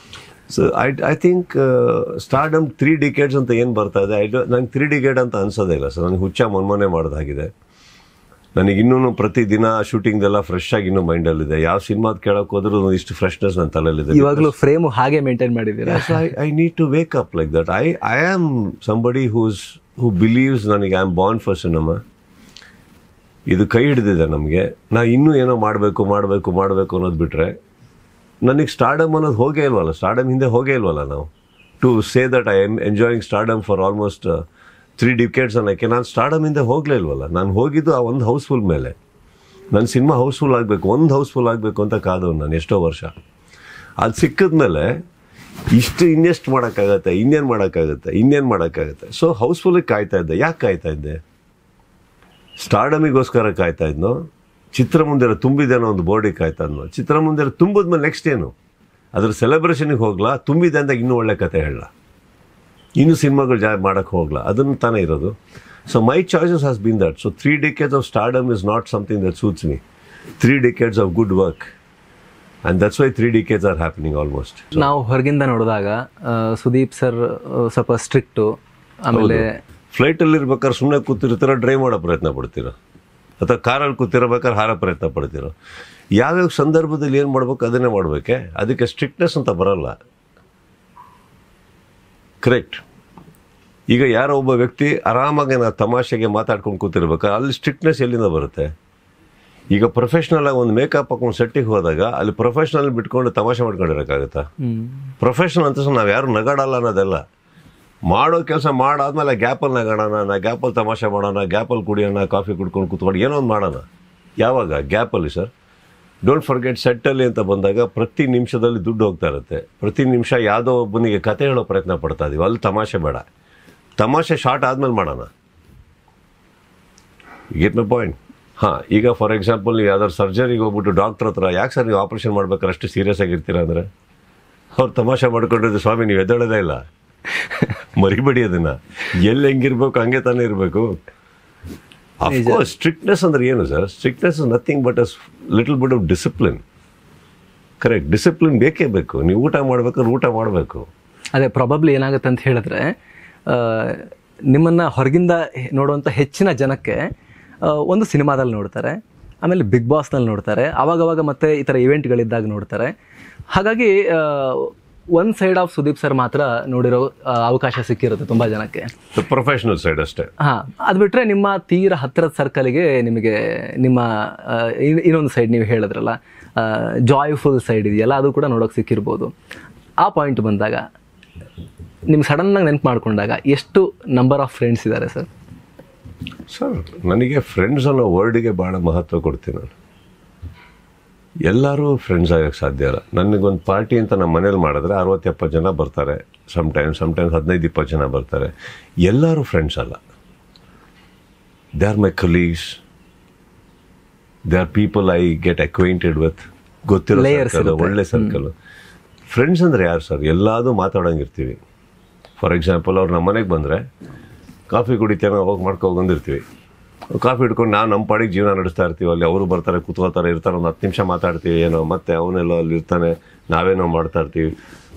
So I think stardom 3 decades ಅಂತ ಏನು ಬರ್ತಾ ಇದೆ, ನಂಗೆ 3 ಡಿಕೇಡ್ ಅಂತ ಅನ್ಸೋದೇ ಇಲ್ಲ ಸರ್. ನನಗೆ ಹುಚ್ಚ ಮೊನ್ನೆ ಮಾಡೋದಾಗಿದೆ. ನನಗೆ ಇನ್ನೂ ಪ್ರತಿದಿನ ಶೂಟಿಂಗ್ದೆಲ್ಲ ಫ್ರೆಶ್ ಆಗಿ ಇನ್ನೂ ಮೈಂಡಲ್ಲಿದೆ. ಯಾವ ಸಿನಿಮಾದ ಕೇಳೋಕೆ ಹೋದ್ರೂ ಇಷ್ಟು ಫ್ರೆಶ್ನೆಸ್ ನನ್ನ ತಲೆಯಲ್ಲಿದೆ. ಇವಾಗಲೂ ಫ್ರೇಮು ಹಾಗೆ ಮೇಂಟೈನ್ ಮಾಡಿದ್ದೀರಾ? I need to wake up like that. I am somebody who believes ನನಗೆ I am born for cinema. ಇದು ಕೈ ಹಿಡಿದಿದೆ ನಮಗೆ. ನಾ ಇನ್ನೂ ಏನೋ ಮಾಡಬೇಕು ಅನ್ನೋದು ಬಿಟ್ಟರೆ ನನಗೆ ಸ್ಟಾರ್ಡಮ್ ಅನ್ನೋದು ಹೋಗೇ ಇಲ್ವಲ್ಲ. ಸ್ಟಾರ್ಡಮ್ ಹಿಂದೆ ಹೋಗೇ ಇಲ್ವಲ್ಲ ನಾವು. To say that I am enjoying stardom for almost 3 decades ಅನ್ನೋಕ್ಕೆ ನಾನು ಸ್ಟಾರ್ಡಮ್ ಹಿಂದೆ ಹೋಗಲೇ ಇಲ್ವಲ್ಲ. ನಾನು ಹೋಗಿದ್ದು ಆ ಒಂದು ಹೌಸ್ಫುಲ್ ಮೇಲೆ. ನನ್ನ ಸಿನಿಮಾ ಹೌಸ್ಫುಲ್ ಆಗಬೇಕು, ಒಂದು ಹೌಸ್ಫುಲ್ ಆಗಬೇಕು ಅಂತ ಕಾದವನು ನಾನು ಎಷ್ಟೋ ವರ್ಷ. ಅದು ಸಿಕ್ಕಿದ ಮೇಲೆ ಇಷ್ಟು ಇನ್ನೆಷ್ಟು ಮಾಡೋಕ್ಕಾಗತ್ತೆ, ಇನ್ನೇನು ಮಾಡೋಕ್ಕಾಗತ್ತೆ. ಸೊ ಹೌಸ್ಫುಲ್ಲಿಗೆ ಕಾಯ್ತಾ ಇದ್ದೆ. ಯಾಕೆ ಕಾಯ್ತಾ ಇದ್ದೆ? ಸ್ಟಾರ್ಡಮಿಗೋಸ್ಕರ ಕಾಯ್ತಾ ಇದ್ನೋ, ಚಿತ್ರಮಂದಿರ ತುಂಬಿದೇನೋ ಒಂದು ಬೋರ್ಡಿಗೆ ಕಾಯ್ತಾ ಇದ್ನೋ? ಚಿತ್ರಮಂದಿರ ತುಂಬಿದ್ಮೇಲೆ ನೆಕ್ಸ್ಟ್ ಏನು? ಅದ್ರ ಸೆಲೆಬ್ರೇಷನಿಗೆ ಹೋಗ್ಲಾ, ತುಂಬಿದೆ ಅಂದಾಗ ಇನ್ನೂ ಒಳ್ಳೆ ಕತೆ ಹೇಳಲ್ಲ, ಇನ್ನೂ ಸಿನಿಮಾಗಳು ಮಾಡೋಕ್ಕೆ ಹೋಗ್ಲಾ, ಅದನ್ನು ತಾನೇ ಇರೋದು. So my choices has been that. So 3 decades of stardom is not something that suits me. 3 decades of good work, and that's why 3 decades are happening almost. ನಾವು ಹೊರಗಿಂದ ನೋಡಿದಾಗ ಸುದೀಪ್ ಸರ್ ಸ್ವಲ್ಪ ಸ್ಟ್ರಿಕ್ಟು, ಆಮೇಲೆ ಫ್ಲೈಟಲ್ಲಿ ಇರ್ಬೇಕಾದ್ರೆ ಸುಮ್ಮನೆ ಕೂತಿರ್ತೀರ, ಡ್ರೈವ್ ಮಾಡೋ ಪ್ರಯತ್ನ ಪಡ್ತೀರ, ಅಥವಾ ಕಾರಲ್ಲಿ ಕೂತಿರ್ಬೇಕಾದ್ರೆ ಹಾರೋ ಪ್ರಯತ್ನ ಪಡ್ತೀರೋ. ಯಾವ್ಯಾವ ಸಂದರ್ಭದಲ್ಲಿ ಏನು ಮಾಡ್ಬೇಕು ಅದನ್ನೇ ಮಾಡಬೇಕೆ. ಅದಕ್ಕೆ ಸ್ಟ್ರಿಕ್ಟ್ನೆಸ್ ಅಂತ ಬರಲ್ಲ. ಕರೆಕ್ಟ್. ಈಗ ಯಾರೋ ಒಬ್ಬ ವ್ಯಕ್ತಿ ಆರಾಮಾಗಿ ನಾವು ತಮಾಷೆಗೆ ಮಾತಾಡ್ಕೊಂಡು ಕೂತಿರ್ಬೇಕಾದ್ರೆ ಅಲ್ಲಿ ಸ್ಟ್ರಿಕ್ಟ್ನೆಸ್ ಎಲ್ಲಿಂದ ಬರುತ್ತೆ? ಈಗ ಪ್ರೊಫೆಷ್ನಲ್ ಆಗಿ ಒಂದು ಮೇಕಪ್ ಹಾಕೊಂಡು ಸೆಟ್ಟಿಗೆ ಹೋದಾಗ ಅಲ್ಲಿ ಪ್ರೊಫೆಷ್ನಲ್ ಬಿಟ್ಕೊಂಡು ತಮಾಷೆ ಮಾಡ್ಕೊಂಡಿರೋಕ್ಕಾಗತ್ತಾ? ಪ್ರೊಫೆಷ್ನಲ್ ಅಂತ ನಾವು ಯಾರು ನಗಾಡಲ್ಲ ಅನ್ನೋದೆಲ್ಲ. ಮಾಡೋ ಕೆಲಸ ಮಾಡಾದ್ಮೇಲೆ ಗ್ಯಾಪಲ್ಲಿ ನಗಾಡೋಣ, ಗ್ಯಾಪಲ್ಲಿ ತಮಾಷೆ ಮಾಡೋಣ, ಗ್ಯಾಪಲ್ಲಿ ಕುಡಿಯೋಣ, ಕಾಫಿ ಕುಡ್ಕೊಂಡು ಕೂತ್ಕೊಂಡು ಏನೋ ಒಂದು ಮಾಡೋಣ. ಯಾವಾಗ? ಗ್ಯಾಪಲ್ಲಿ ಸರ್. ಡೋಂಟ್ ಫರ್ಗೆಟ್, ಸೆಟ್ಟಲ್ಲಿ ಅಂತ ಬಂದಾಗ ಪ್ರತಿ ನಿಮಿಷದಲ್ಲಿ ದುಡ್ಡು ಹೋಗ್ತಾ ಇರುತ್ತೆ. ಪ್ರತಿ ನಿಮಿಷ ಯಾವುದೋ ಒಬ್ಬನಿಗೆ ಕತೆ ಹೇಳೋ ಪ್ರಯತ್ನ ಪಡ್ತಾ ಇದೀವಿ. ಅಲ್ಲಿ ತಮಾಷೆ ಬೇಡ. ತಮಾಷೆ ಶಾರ್ಟ್ ಆದಮೇಲೆ ಮಾಡೋಣ. Get my point? ಹಾಂ, ಈಗ ಫಾರ್ ಎಕ್ಸಾಂಪಲ್ ನೀವು ಯಾವ್ದಾದ್ರು ಸರ್ಜರಿಗೆ ಹೋಗ್ಬಿಟ್ಟು ಡಾಕ್ಟ್ರ್ ಹತ್ರ, ಯಾಕೆ ಸರ್ ನೀವು ಆಪ್ರೇಷನ್ ಮಾಡ್ಬೇಕಾದ್ರೆ ಅಷ್ಟು ಸೀರಿಯಸ್ ಆಗಿರ್ತೀರ ಅಂದರೆ, ಅವ್ರು ತಮಾಷೆ ಮಾಡ್ಕೊಂಡಿದ್ದು, ಸ್ವಾಮಿ ನೀವು ಎದ್ದೇಳೋದೇ ಇಲ್ಲ, ಮರಿಬೇಡಿ ಅದನ್ನು. ಎಲ್ಲಿ ಹೆಂಗಿರ್ಬೇಕು ಹಂಗೆ ತಾನೇ ಇರಬೇಕು. ಅಫ್ಕೋರ್ಸ್ ಸ್ಟ್ರಿಕ್ಟ್ನೆಸ್ ಅಂದ್ರೆ ಏನು sir? Strictness is nothing but a little bit of discipline. Correct. Discipline ಬೇಕೇ ಬೇಕು. ನೀವು ಊಟ ಮಾಡ್ಬೇಕಾದ್ರೆ ಊಟ ಮಾಡಬೇಕು. ಅದೇ ಪ್ರಾಬಬ್ಲಿ ಏನಾಗುತ್ತೆ ಅಂತ ಹೇಳಿದ್ರೆ, ನಿಮ್ಮನ್ನು ಹೊರಗಿಂದ ನೋಡುವಂಥ ಹೆಚ್ಚಿನ ಜನಕ್ಕೆ ಒಂದು ಸಿನಿಮಾದಲ್ಲಿ ನೋಡ್ತಾರೆ, ಆಮೇಲೆ ಬಿಗ್ ಬಾಸ್ನಲ್ಲಿ ನೋಡ್ತಾರೆ, ಆವಾಗವಾಗ ಮತ್ತೆ ಈ ಥರ ಇವೆಂಟ್ಗಳಿದ್ದಾಗ ನೋಡ್ತಾರೆ. ಹಾಗಾಗಿ ಒಂದು ಸೈಡ್ ಆಫ್ ಸುದೀಪ್ ಸರ್ ಮಾತ್ರ ನೋಡಿರೋ ಅವಕಾಶ ಸಿಕ್ಕಿರುತ್ತೆ ತುಂಬ ಜನಕ್ಕೆ, ಪ್ರೊಫೆಷನಲ್ ಸೈಡ್ ಅಷ್ಟೇ. ಹಾಂ, ಅದು ಬಿಟ್ಟರೆ ನಿಮ್ಮ ತೀರ ಹತ್ತಿರದ ಸರ್ಕಲ್ಗೆ ನಿಮಗೆ ನಿಮ್ಮ ಇನ್ನೊಂದು ಸೈಡ್ ನೀವು ಹೇಳಿದ್ರಲ್ಲ, ಜಾಯ್ಫುಲ್ ಸೈಡ್ ಇದೆಯಲ್ಲ, ಅದು ಕೂಡ ನೋಡೋಕೆ ಸಿಕ್ಕಿರ್ಬೋದು. ಆ ಪಾಯಿಂಟ್ ಬಂದಾಗ ನಿಮ್ಗೆ ಸಡನ್ನಾಗಿ ನೆನಪು ಮಾಡ್ಕೊಂಡಾಗ ಎಷ್ಟು ನಂಬರ್ ಆಫ್ ಫ್ರೆಂಡ್ಸ್ ಇದ್ದಾರೆ ಸರ್? ಸರ್, ನನಗೆ ಫ್ರೆಂಡ್ಸ್ ಅನ್ನೋ ವರ್ಡಿಗೆ ಭಾಳ ಮಹತ್ವ ಕೊಡ್ತೀನಿ ನಾನು. ಎಲ್ಲರೂ ಫ್ರೆಂಡ್ಸ್ ಆಗೋಕ್ಕೆ ಸಾಧ್ಯ ಇಲ್ಲ. ನನಗೊಂದು ಪಾರ್ಟಿ ಅಂತ ನಮ್ಮ ಮನೇಲಿ ಮಾಡಿದ್ರೆ 60-70 ಜನ ಬರ್ತಾರೆ, ಸಮಟೈಮ್ಸ್ 15-20 ಜನ ಬರ್ತಾರೆ. ಎಲ್ಲರೂ ಫ್ರೆಂಡ್ಸ್ ಅಲ್ಲ. They are my colleagues, they are people I get acquainted with, ಗೊತ್ತಿರೋ ಸರ್ಕಲ್, ಒಳ್ಳೆ ಸರ್ಕಲ್. ಫ್ರೆಂಡ್ಸ್ ಅಂದರೆ ಯಾರು ಸರ್? ಎಲ್ಲಾದರೂ ಮಾತಾಡೋಂಗಿರ್ತೀವಿ. ಫಾರ್ ಎಕ್ಸಾಂಪಲ್ ಅವ್ರು ನಮ್ಮ ಮನೆಗೆ ಬಂದರೆ ಕಾಫಿ ಕುಡಿತೇನೋ ಹೋಗಿ ಬಂದಿರ್ತೀವಿ. ಕಾಫಿ ಹಿಡ್ಕೊಂಡು ನಾವು ನಮ್ಮ ಪಾಡಿಗೆ ಜೀವನ ನಡೆಸ್ತಾ ಇರ್ತೀವಿ. ಅಲ್ಲಿ ಅವರು ಬರ್ತಾರೆ, ಕೂತ್ಕೋತಾರೆ, ಇರ್ತಾರೆ, ಒಂದು 10 ನಿಮಿಷ ಮಾತಾಡ್ತೀವಿ ಏನೋ, ಮತ್ತೆ ಅವನೆಲ್ಲೋ ಅಲ್ಲಿ ಇರ್ತಾನೆ, ನಾವೇನೋ ಮಾಡ್ತಾ ಇರ್ತೀವಿ.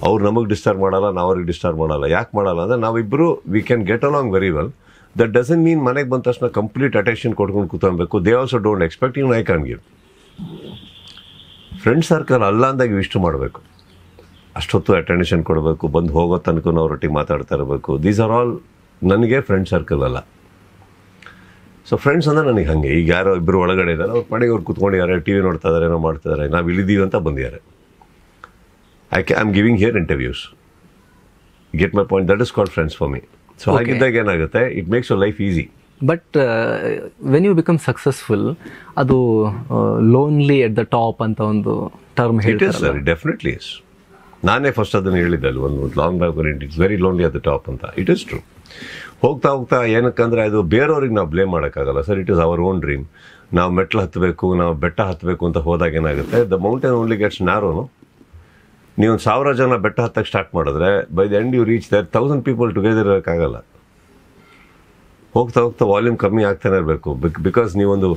ಅವ್ರು ನಮಗೆ ಡಿಸ್ಟರ್ಬ್ ಮಾಡಲ್ಲ, ನಾವು ಅವ್ರಿಗೆ ಡಿಸ್ಟರ್ಬ್ ಮಾಡಲ್ಲ. ಯಾಕೆ ಮಾಡಲ್ಲ ಅಂದರೆ ನಾವಿಬ್ಬರು we can get along very well. That doesn't mean ಮನೆಗೆ ಬಂದ ತಕ್ಷಣ ಕಂಪ್ಲೀಟ್ ಅಟೆನ್ಷನ್ ಕೊಟ್ಕೊಂಡು ಕೂತ್ಕೊಬೇಕು. They also don't expect in I can give. Friend circle ಅಲ್ಲ ಅಂದಾಗ ಇಷ್ಟು ಮಾಡಬೇಕು, ಅಷ್ಟೊತ್ತು ಅಟೆನ್ಷನ್ ಕೊಡಬೇಕು, ಬಂದು ಹೋಗೋ ತನಕ ಅವ್ರೊಟ್ಟಿಗೆ ಮಾತಾಡ್ತಾ ಇರಬೇಕು. ದೀಸ್ ಆರ್ ಆಲ್ ನನಗೆ ಫ್ರೆಂಡ್ ಸರ್ಕಲ್ ಅಲ್ಲ. ಸೊ ಫ್ರೆಂಡ್ಸ್ ಅಂದರೆ ನನಗೆ ಹಾಗೆ. ಈಗ ಯಾರೋ ಇಬ್ಬರು ಒಳಗಡೆ ಇದ್ದಾರೆ, ಅವ್ರ ಪಡೆಗೆ ಅವ್ರು ಕೂತ್ಕೊಂಡಿದ್ದಾರೆ, ಟಿ ವಿ ನೋಡ್ತಾ ಇದ್ದಾರೆ, ಏನೋ ಮಾಡ್ತಿದ್ದಾರೆ, ನಾವು ಇಳಿದೀವಿ ಅಂತ ಬಂದಿದ್ದಾರೆ. I'm giving here interviews. Get my point? That is called friends for me. So ಹಾಗಿದ್ದಾಗ ಏನಾಗುತ್ತೆ, it makes your life easy. But when you become successful ಅದು ಲೋನ್ಲಿ ಎಟ್ ದ ಟಾಪ್ ಅಂತ ಒಂದು ಟರ್ಮ್ ಹೇಳ್ತಾರೆ. Sir definitely is. ನಾನೇ first ಅದನ್ನು ಹೇಳಿದ್ದೆ ಅಲ್ಲಿ ಒಂದು long back, it's very lonely at the top ಅಂತ. It is true. ಹೋಗ್ತಾ ಹೋಗ್ತಾ ಏನಕ್ಕಂದ್ರೆ ಅದು ಬೇರೆಯವ್ರಿಗೆ ನಾವು ಬ್ಲೇಮ್ ಮಾಡೋಕ್ಕಾಗಲ್ಲ sir. It is our own dream. ನಾವು ಮೆಟ್ಲು ಹತ್ತಬೇಕು, ನಾವು ಬೆಟ್ಟ ಹತ್ತಬೇಕು ಅಂತ ಹೋದಾಗ ಏನಾಗುತ್ತೆ, ದ ಮೌಂಟೇನ್ ಓನ್ಲಿ ಗೆಟ್ಸ್ ನ್ಯಾರೋನು. ನೀವು 1,000 ಜನ ಬೆಟ್ಟ ಹತ್ತಕ್ಕೆ ಸ್ಟಾರ್ಟ್ ಮಾಡಿದ್ರೆ by the end you reach there 1,000 people together ಇರೋಕ್ಕಾಗಲ್ಲ. ಹೋಗ್ತಾ ಹೋಗ್ತಾ ವಾಲ್ಯೂಮ್ ಕಮ್ಮಿ ಆಗ್ತಾನೆ ಇರಬೇಕು. ಬಿಕಾಸ್ ನೀವೊಂದು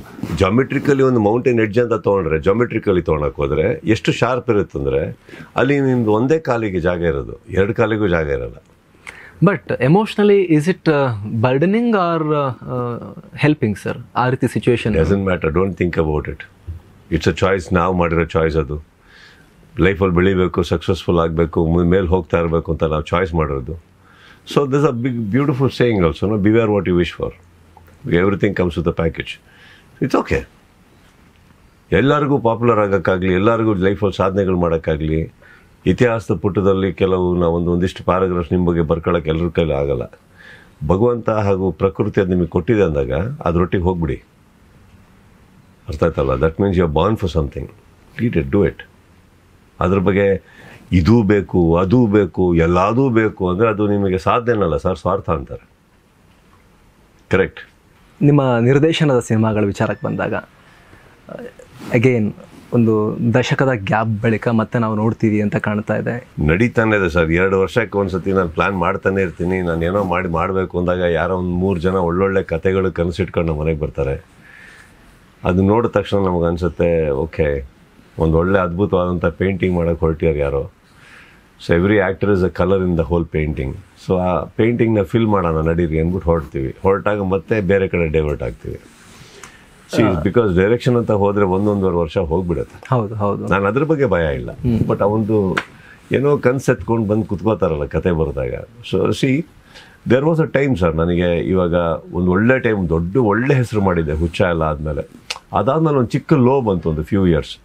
ಜಾಮೆಟ್ರಿಕಲಿ ಒಂದು ಮೌಂಟೇನ್ ಎಡ್ಜ್ ಅಂತ ತೊಗೊಂಡ್ರೆ, ಜಾಮೆಟ್ರಿಕಲಿ ತೊಗೊಳಕ್ಕೆ ಹೋದರೆ ಎಷ್ಟು ಶಾರ್ಪ್ ಇರುತ್ತಂದರೆ ಅಲ್ಲಿ ನಿಮ್ದು ಒಂದೇ ಕಾಲಿಗೆ ಜಾಗ ಇರೋದು, 2 ಕಾಲಿಗೂ ಜಾಗ ಇರೋಲ್ಲ. But emotionally is it ಬರ್ಡನಿಂಗ್ are helping sir? ಆ ರೀತಿ situation doesn't matter, don't think about it. It's a choice. ನಾವು ಮಾಡಿರೋ ಚಾಯ್ಸ್ ಅದು. ಲೈಫಲ್ಲಿ ಬೆಳಿಬೇಕು, ಸಕ್ಸಸ್ಫುಲ್ ಆಗಬೇಕು, ಮೇಲೆ ಹೋಗ್ತಾ ಇರಬೇಕು ಅಂತ ನಾವು ಚಾಯ್ಸ್ ಮಾಡಿರೋದು. So this a big beautiful saying also, no, beware what you wish for, everything comes with a package. It's okay. ಎಲ್ಲರಿಗೂ ಪಾಪ್ಯುಲರ್ ಆಗೋಕ್ಕಾಗಲಿ, ಎಲ್ಲರಿಗೂ ಲೈಫಲ್ಲಿ ಸಾಧನೆಗಳು ಮಾಡೋಕ್ಕಾಗಲಿ, ಇತಿಹಾಸದ ಪುಟದಲ್ಲಿ ಕೆಲವು ಒಂದಿಷ್ಟು ಪ್ಯಾರಾಗ್ರಾಫ್ಸ್ ನಿಮ್ಮ ಬಗ್ಗೆ ಬರ್ಕೊಳ್ಳೋಕೆ ಎಲ್ಲರ ಕೈಲಿ ಆಗಲ್ಲ. ಭಗವಂತ ಹಾಗೂ ಪ್ರಕೃತಿ ಅದು ನಿಮಗೆ ಕೊಟ್ಟಿದೆ ಅಂದಾಗ ಅದರೊಟ್ಟಿಗೆ ಹೋಗ್ಬಿಡಿ. ಅರ್ಥ ಆಯ್ತಲ್ಲ? That means you are born for something. Let it, do it. ಅದ್ರ ಬಗ್ಗೆ ಇದೂ ಬೇಕು, ಅದೂ ಬೇಕು, ಎಲ್ಲದೂ ಬೇಕು ಅಂದರೆ ಅದು ನಿಮಗೆ ಸಾಧ್ಯನಲ್ಲ ಸರ್, ಸ್ವಾರ್ಥ ಅಂತಾರೆ. ಕರೆಕ್ಟ್. ನಿಮ್ಮ ನಿರ್ದೇಶನದ ಸಿನಿಮಾಗಳ ವಿಚಾರಕ್ಕೆ ಬಂದಾಗ ಅಗೇನ್ ಒಂದು ದಶಕದ ಗ್ಯಾಪ್ ಬಳಿಕ ಮತ್ತೆ ನಾವು ನೋಡ್ತೀವಿ ಅಂತ ಕಾಣ್ತಾ ಇದೆ. ನಡೀತಾನೆ ಇದೆ ಸರ್. 2 ವರ್ಷಕ್ಕೆ ಒಂದ್ಸತಿ ನಾನು ಪ್ಲ್ಯಾನ್ ಮಾಡ್ತಾನೆ ಇರ್ತೀನಿ. ನಾನು ಏನೋ ಮಾಡಬೇಕು ಅಂದಾಗ ಯಾರೋ ಒಂದು 3 ಜನ ಒಳ್ಳೊಳ್ಳೆ ಕತೆಗಳು ಕನಸಿಟ್ಕೊಂಡು ನಮ್ಮ ಮನೆಗೆ ಬರ್ತಾರೆ. ಅದು ನೋಡಿದ ತಕ್ಷಣ ನಮಗೆ ಅನಿಸುತ್ತೆ, ಓಕೆ, ಒಂದು ಒಳ್ಳೆ ಅದ್ಭುತವಾದಂಥ ಪೇಂಟಿಂಗ್ ಮಾಡೋಕ್ಕೆ ಹೊರಟಿಯಾರು ಯಾರೋ. So every actor is a colour in the whole painting. So ಆ ಪೇಂಟಿಂಗ್ನ ಫಿಲ್ ಮಾಡೋಣ ನಡೀರಿ ಅಂದ್ಬಿಟ್ಟು ಹೊರಟಾಗ ಮತ್ತೆ ಬೇರೆ ಕಡೆ ಡೈವರ್ಟ್ ಆಗ್ತೀವಿ. ಬಿಕಾಸ್ ಡೈರೆಕ್ಷನ್ ಅಂತ ಹೋದರೆ 1.5 ವರ್ಷ ಹೋಗ್ಬಿಡುತ್ತೆ. ಹೌದು ಹೌದು. ನಾನು ಅದ್ರ ಬಗ್ಗೆ ಭಯ ಇಲ್ಲ. ಬಟ್ ಅವೊಂದು ಏನೋ ಕನ್ಸು ಎತ್ಕೊಂಡು ಬಂದು ಕುತ್ಕೋತಾರಲ್ಲ ಕತೆ ಬರೆದಾಗ. So there was a time sir, ನನಗೆ ಇವಾಗ ಒಂದು ಒಳ್ಳೆ ಟೈಮ್, ಒಳ್ಳೆ ಹೆಸರು ಮಾಡಿದ್ದೆ ಹುಚ್ಚ ಎಲ್ಲ ಆದಮೇಲೆ. ಅದಾದ್ಮೇಲೆ ಒಂದು ಚಿಕ್ಕ ಲೋ ಬಂತು, ಒಂದು ಫ್ಯೂ ಇಯರ್ಸ್.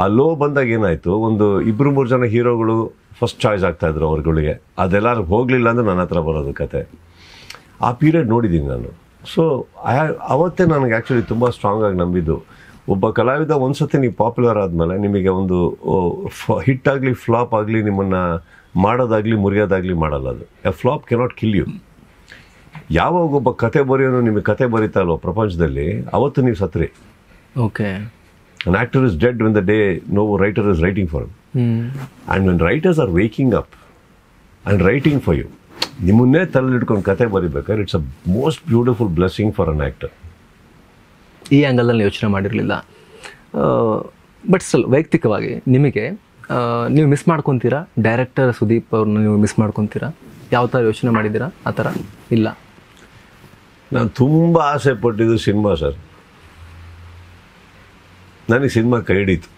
ಆ ಲೋ ಬಂದಾಗ ಏನಾಯಿತು, ಒಂದು 2-3 ಜನ ಹೀರೋಗಳು ಫಸ್ಟ್ ಚಾಯ್ಸ್ ಆಗ್ತಾಯಿದ್ರು ಅವ್ರುಗಳಿಗೆ. ಅದೆಲ್ಲರೂ ಹೋಗಲಿಲ್ಲ ಅಂದರೆ ನನ್ನ ಹತ್ರ ಬರೋದು ಕತೆ. ಆ ಪೀರಿಯಡ್ ನೋಡಿದ್ದೀನಿ ನಾನು. ಸೊ ಅವತ್ತೇ ನನಗೆ ಆ್ಯಕ್ಚುಲಿ ತುಂಬ ಸ್ಟ್ರಾಂಗಾಗಿ ನಂಬಿದ್ದು, ಒಬ್ಬ ಕಲಾವಿದ ಒಂದ್ಸತಿ ನೀವು ಪಾಪ್ಯುಲರ್ ಆದಮೇಲೆ ನಿಮಗೆ ಒಂದು ಹಿಟ್ ಆಗಲಿ ಫ್ಲಾಪ್ ಆಗಲಿ ನಿಮ್ಮನ್ನು ಮಾಡೋದಾಗಲಿ ಮುರಿಯೋದಾಗಲಿ ಮಾಡಲ್ಲ. ಅದು a flop cannot kill you. ಯಾವಾಗ ಒಬ್ಬ ಕತೆ ಬರೆಯೋನು ನಿಮಗೆ ಕತೆ ಬರೀತಾ ಇಲ್ವೋ ಪ್ರಪಂಚದಲ್ಲಿ, ಅವತ್ತು ನೀವು ಸತ್ರಿ. Okay. An actor is dead when the day no writer is writing for him. And when writers are waking up and writing for you, ನಿಮ್ಮನ್ನೇ ತಲೆಲಿಟ್ಕೊಂಡು ಕತೆ ಬರಿಬೇಕಾದ್ರೆ it's a most beautiful blessing for an actor. ಈ ಆ್ಯಂಗಲಲ್ಲಿ ಯೋಚನೆ ಮಾಡಿರಲಿಲ್ಲ. But still ವೈಯಕ್ತಿಕವಾಗಿ ನಿಮಗೆ ನೀವು ಮಿಸ್ ಮಾಡ್ಕೊತೀರಾ? ಡೈರೆಕ್ಟರ್ ಸುದೀಪ್ ಅವ್ರನ್ನ ನೀವು ಮಿಸ್ ಮಾಡ್ಕೊತೀರಾ? ಯಾವ ಥರ ಯೋಚನೆ ಮಾಡಿದ್ದೀರಾ? ಆ ಥರ ಇಲ್ಲ. ನಾನು ತುಂಬ ಆಸೆ ಪಟ್ಟಿದ್ದು ಸಿನಿಮಾ ಸರ್. ನನಗೆ ಸಿನಿಮಾ ಕೈ ಹಿಡೀತು.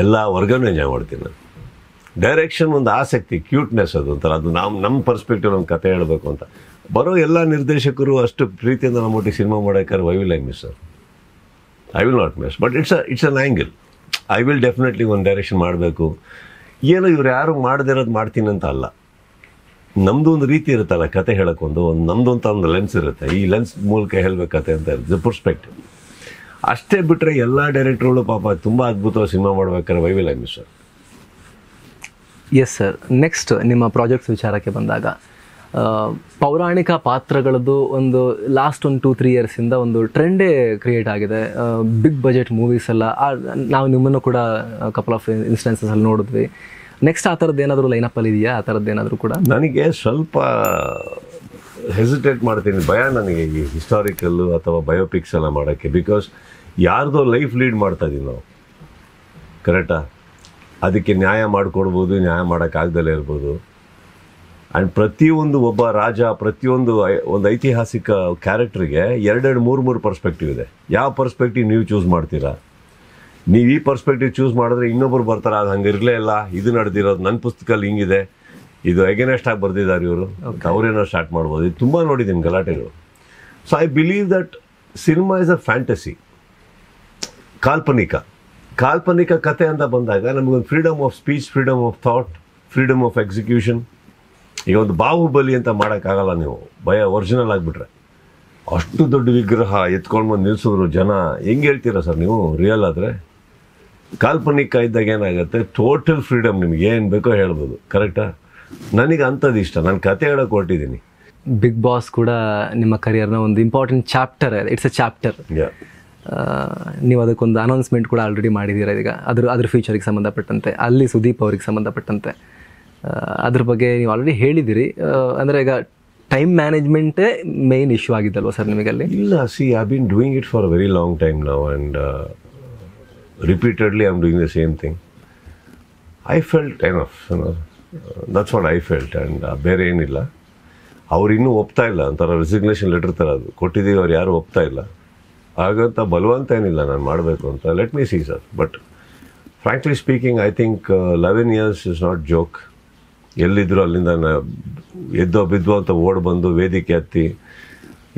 ಎಲ್ಲ ವರ್ಗನೂ ಎಂಜಾಯ್ ಮಾಡ್ತೀನಿ ನಾನು. ಡೈರೆಕ್ಷನ್ ಒಂದು ಆಸಕ್ತಿ, ಕ್ಯೂಟ್ನೆಸ್, ಅದು ಒಂಥರ. ಅದು ನಮ್ಮ ಪರ್ಸ್ಪೆಕ್ಟಿವ್ ಒಂದು ಕತೆ ಹೇಳಬೇಕು ಅಂತ ಬರೋ ಎಲ್ಲ ನಿರ್ದೇಶಕರು ಅಷ್ಟು ಪ್ರೀತಿಯಿಂದ ನಮ್ಮೊಟ್ಟಿಗೆ ಸಿನಿಮಾ ಮಾಡೋಕ್ಕಾದ್ರೆ I will miss sir. I will not miss. But it's an angle. I will definitely ಒಂದು ಡೈರೆಕ್ಷನ್ ಮಾಡಬೇಕು. ಏನೋ ಇವ್ರು ಯಾರು ಮಾಡದಿರೋದು ಮಾಡ್ತೀನಿ ಅಂತ ಅಲ್ಲ. ನಮ್ಮದು ಒಂದು ರೀತಿ ಇರುತ್ತಲ್ಲ ಕತೆ ಹೇಳೋಕ್ಕೊಂದು, ನಮ್ಮದು ಅಂತ ಒಂದು ಲೆನ್ಸ್ ಇರುತ್ತೆ. ಈ ಲೆನ್ಸ್ ಮೂಲಕ ಹೇಳಬೇಕು ಕತೆ ಅಂತ ಇರುತ್ತೆ, ಪರ್ಸ್ಪೆಕ್ಟಿವ್. ಅಷ್ಟೇ ಬಿಟ್ಟರೆ ಎಲ್ಲ ಡೈರೆಕ್ಟ್ರುಗಳು ಪಾಪ ತುಂಬ ಅದ್ಭುತವಾಗಿ ಸಿನಿಮಾ ಮಾಡ್ಬೇಕಾದ್ರೆ I will miss sir. Yes sir. Next ನಿಮ್ಮ ಪ್ರಾಜೆಕ್ಟ್ಸ್ ವಿಚಾರಕ್ಕೆ ಬಂದಾಗ ಪೌರಾಣಿಕ ಪಾತ್ರಗಳದ್ದು ಒಂದು ಲಾಸ್ಟ್ 2-3 ಇಯರ್ಸಿಂದ ಒಂದು ಟ್ರೆಂಡೇ ಕ್ರಿಯೇಟ್ ಆಗಿದೆ. ಬಿಗ್ ಬಜೆಟ್ ಮೂವೀಸ್ ಎಲ್ಲ ನಾವು ನಿಮ್ಮನ್ನು ಕೂಡ ಕಪಲ್ ಆಫ್ ಇನ್ಸ್ಟೆನ್ಸಸಲ್ಲಿ ನೋಡಿದ್ವಿ. ನೆಕ್ಸ್ಟ್ ಆ ಥರದ್ದು ಏನಾದರೂ ಲೈನಪ್ಪಲ್ಲಿ ಇದೆಯಾ? ಆ ಥರದ್ದು ಏನಾದರೂ ಕೂಡ ನನಗೆ ಸ್ವಲ್ಪ ಹೆಸಿಟೇಟ್ ಮಾಡ್ತೀನಿ, ಭಯ ನನಗೆ ಈ ಹಿಸ್ಟಾರಿಕಲ್ಲು ಅಥವಾ ಬಯೋಪಿಕ್ಸ್ ಎಲ್ಲ ಮಾಡೋಕ್ಕೆ. ಬಿಕಾಸ್ ಯಾರ್ದೋ ಲೈಫ್ ಲೀಡ್ ಮಾಡ್ತಾ ಇದ್ದೀವಿ ನಾವು, ಕರೆಕ್ಟಾ? ಅದಕ್ಕೆ ನ್ಯಾಯ ಮಾಡಿಕೊಡ್ಬೋದು, ನ್ಯಾಯ ಮಾಡೋಕ್ಕಾಗ್ದಲೇ ಇರ್ಬೋದು. ಆ್ಯಂಡ್ ಪ್ರತಿಯೊಂದು ಒಬ್ಬ ರಾಜ, ಪ್ರತಿಯೊಂದು ಒಂದು ಐತಿಹಾಸಿಕ ಕ್ಯಾರೆಕ್ಟ್ರಿಗೆ 2-3 ಪರ್ಸ್ಪೆಕ್ಟಿವ್ ಇದೆ. ಯಾವ ಪರ್ಸ್ಪೆಕ್ಟಿವ್ ನೀವು ಚೂಸ್ ಮಾಡ್ತೀರಾ? ನೀವು ಈ ಪರ್ಸ್ಪೆಕ್ಟಿವ್ ಚೂಸ್ ಮಾಡಿದ್ರೆ ಇನ್ನೊಬ್ಬರು ಬರ್ತಾರೆ, ಅದು ಹಂಗೆ ಇರಲೇ ಇಲ್ಲ, ಇದು ನಡೆದಿರೋದು ನನ್ನ ಪುಸ್ತಕದಲ್ಲಿ ಹಿಂಗಿದೆ, ಇದು ಎಗೇನೆಸ್ಟ್ ಆಗಿ ಬರ್ದಿದ್ದಾರೆ ಇವರು, ಅವರೇನೋ ಸ್ಟಾರ್ಟ್ ಮಾಡ್ಬೋದು. ಇದು ತುಂಬ ನೋಡಿದ್ದೀನಿ ಗಲಾಟೆಗಳು. So I believe that cinema is a fantasy, ಕಾಲ್ಪನಿಕ. ಕಾಲ್ಪನಿಕ ಕತೆ ಅಂತ ಬಂದಾಗ ನಮಗೊಂದು freedom of speech, freedom of thought, freedom of execution. ಈಗ ಒಂದು ಬಾಹುಬಲಿ ಅಂತ ಮಾಡೋಕ್ಕಾಗಲ್ಲ ನೀವು, ಒರಿಜಿನಲ್ ಆಗಿಬಿಟ್ರೆ. ಅಷ್ಟು ದೊಡ್ಡ ವಿಗ್ರಹ ಎತ್ಕೊಂಡು ಬಂದು ನಿಲ್ಸಿದ್ರು ಜನ, ಹೆಂಗೆ ಹೇಳ್ತೀರಾ ಸರ್ ನೀವು ರಿಯಲ್ ಆದರೆ? ಕಾಲ್ಪನಿಕ ಇದ್ದಾಗ ಏನಾಗುತ್ತೆ, ಟೋಟಲ್ ಫ್ರೀಡಮ್, ನಿಮ್ಗೆ ಏನು ಬೇಕೋ ಹೇಳ್ಬೋದು. ಕರೆಕ್ಟಾ? ನನಗೆ ಅಂಥದ್ದು ಇಷ್ಟ, ನಾನು ಕತೆ ಹೇಳೋಕೆ ಹೊರಟಿದ್ದೀನಿ. ಬಿಗ್ ಬಾಸ್ ಕೂಡ ನಿಮ್ಮ ಕರಿಯರ್ನ ಒಂದು important chapter, it's A chapter. ನೀವು ಅದಕ್ಕೊಂದು ಅನೌನ್ಸ್ಮೆಂಟ್ ಕೂಡ ಆಲ್ರೆಡಿ ಮಾಡಿದ್ದೀರಾ ಈಗ, ಅದ್ರ ಫ್ಯೂಚರಿಗೆ ಸಂಬಂಧಪಟ್ಟಂತೆ, ಅಲ್ಲಿ ಸುದೀಪ್ ಅವ್ರಿಗೆ ಸಂಬಂಧಪಟ್ಟಂತೆ. ಅದ್ರ ಬಗ್ಗೆ ನೀವು ಆಲ್ರೆಡಿ ಹೇಳಿದ್ದೀರಿ. ಅಂದರೆ ಈಗ ಟೈಮ್ ಮ್ಯಾನೇಜ್ಮೆಂಟೇ ಮೇನ್ ಇಶ್ಯೂ ಆಗಿದ್ದಲ್ವ ಸರ್ ನಿಮಗಲ್ಲಿ? ಇಲ್ಲ, see I been doing it for a very long time ನಾವು, and repeatedly I am doing the same thing. I felt enough, that's what I felt. And ಬೇರೆ ಏನಿಲ್ಲ. ಅವ್ರು ಇನ್ನೂ ಒಪ್ತಾ ಇಲ್ಲ, ಒಂಥರ ರೆಸಿಗ್ನೇಷನ್ ಲೆಟರ್ ಥರ ಅದು ಕೊಟ್ಟಿದ್ದೀವಿ, ಅವ್ರು ಯಾರೂ ಒಪ್ತಾ ಇಲ್ಲ. ಹಾಗಂತ ಬಲವಂತ ಏನಿಲ್ಲ ನಾನು ಮಾಡಬೇಕು ಅಂತ. Let me see sir. But frankly speaking, I think 11 years is not joke. ಎಲ್ಲಿದ್ದರೂ ಅಲ್ಲಿಂದ ಎದ್ದೋ ಬಿದ್ದೋ ಅಂತ ಓಡಿ ಬಂದು ವೇದಿಕೆ ಹತ್ತಿ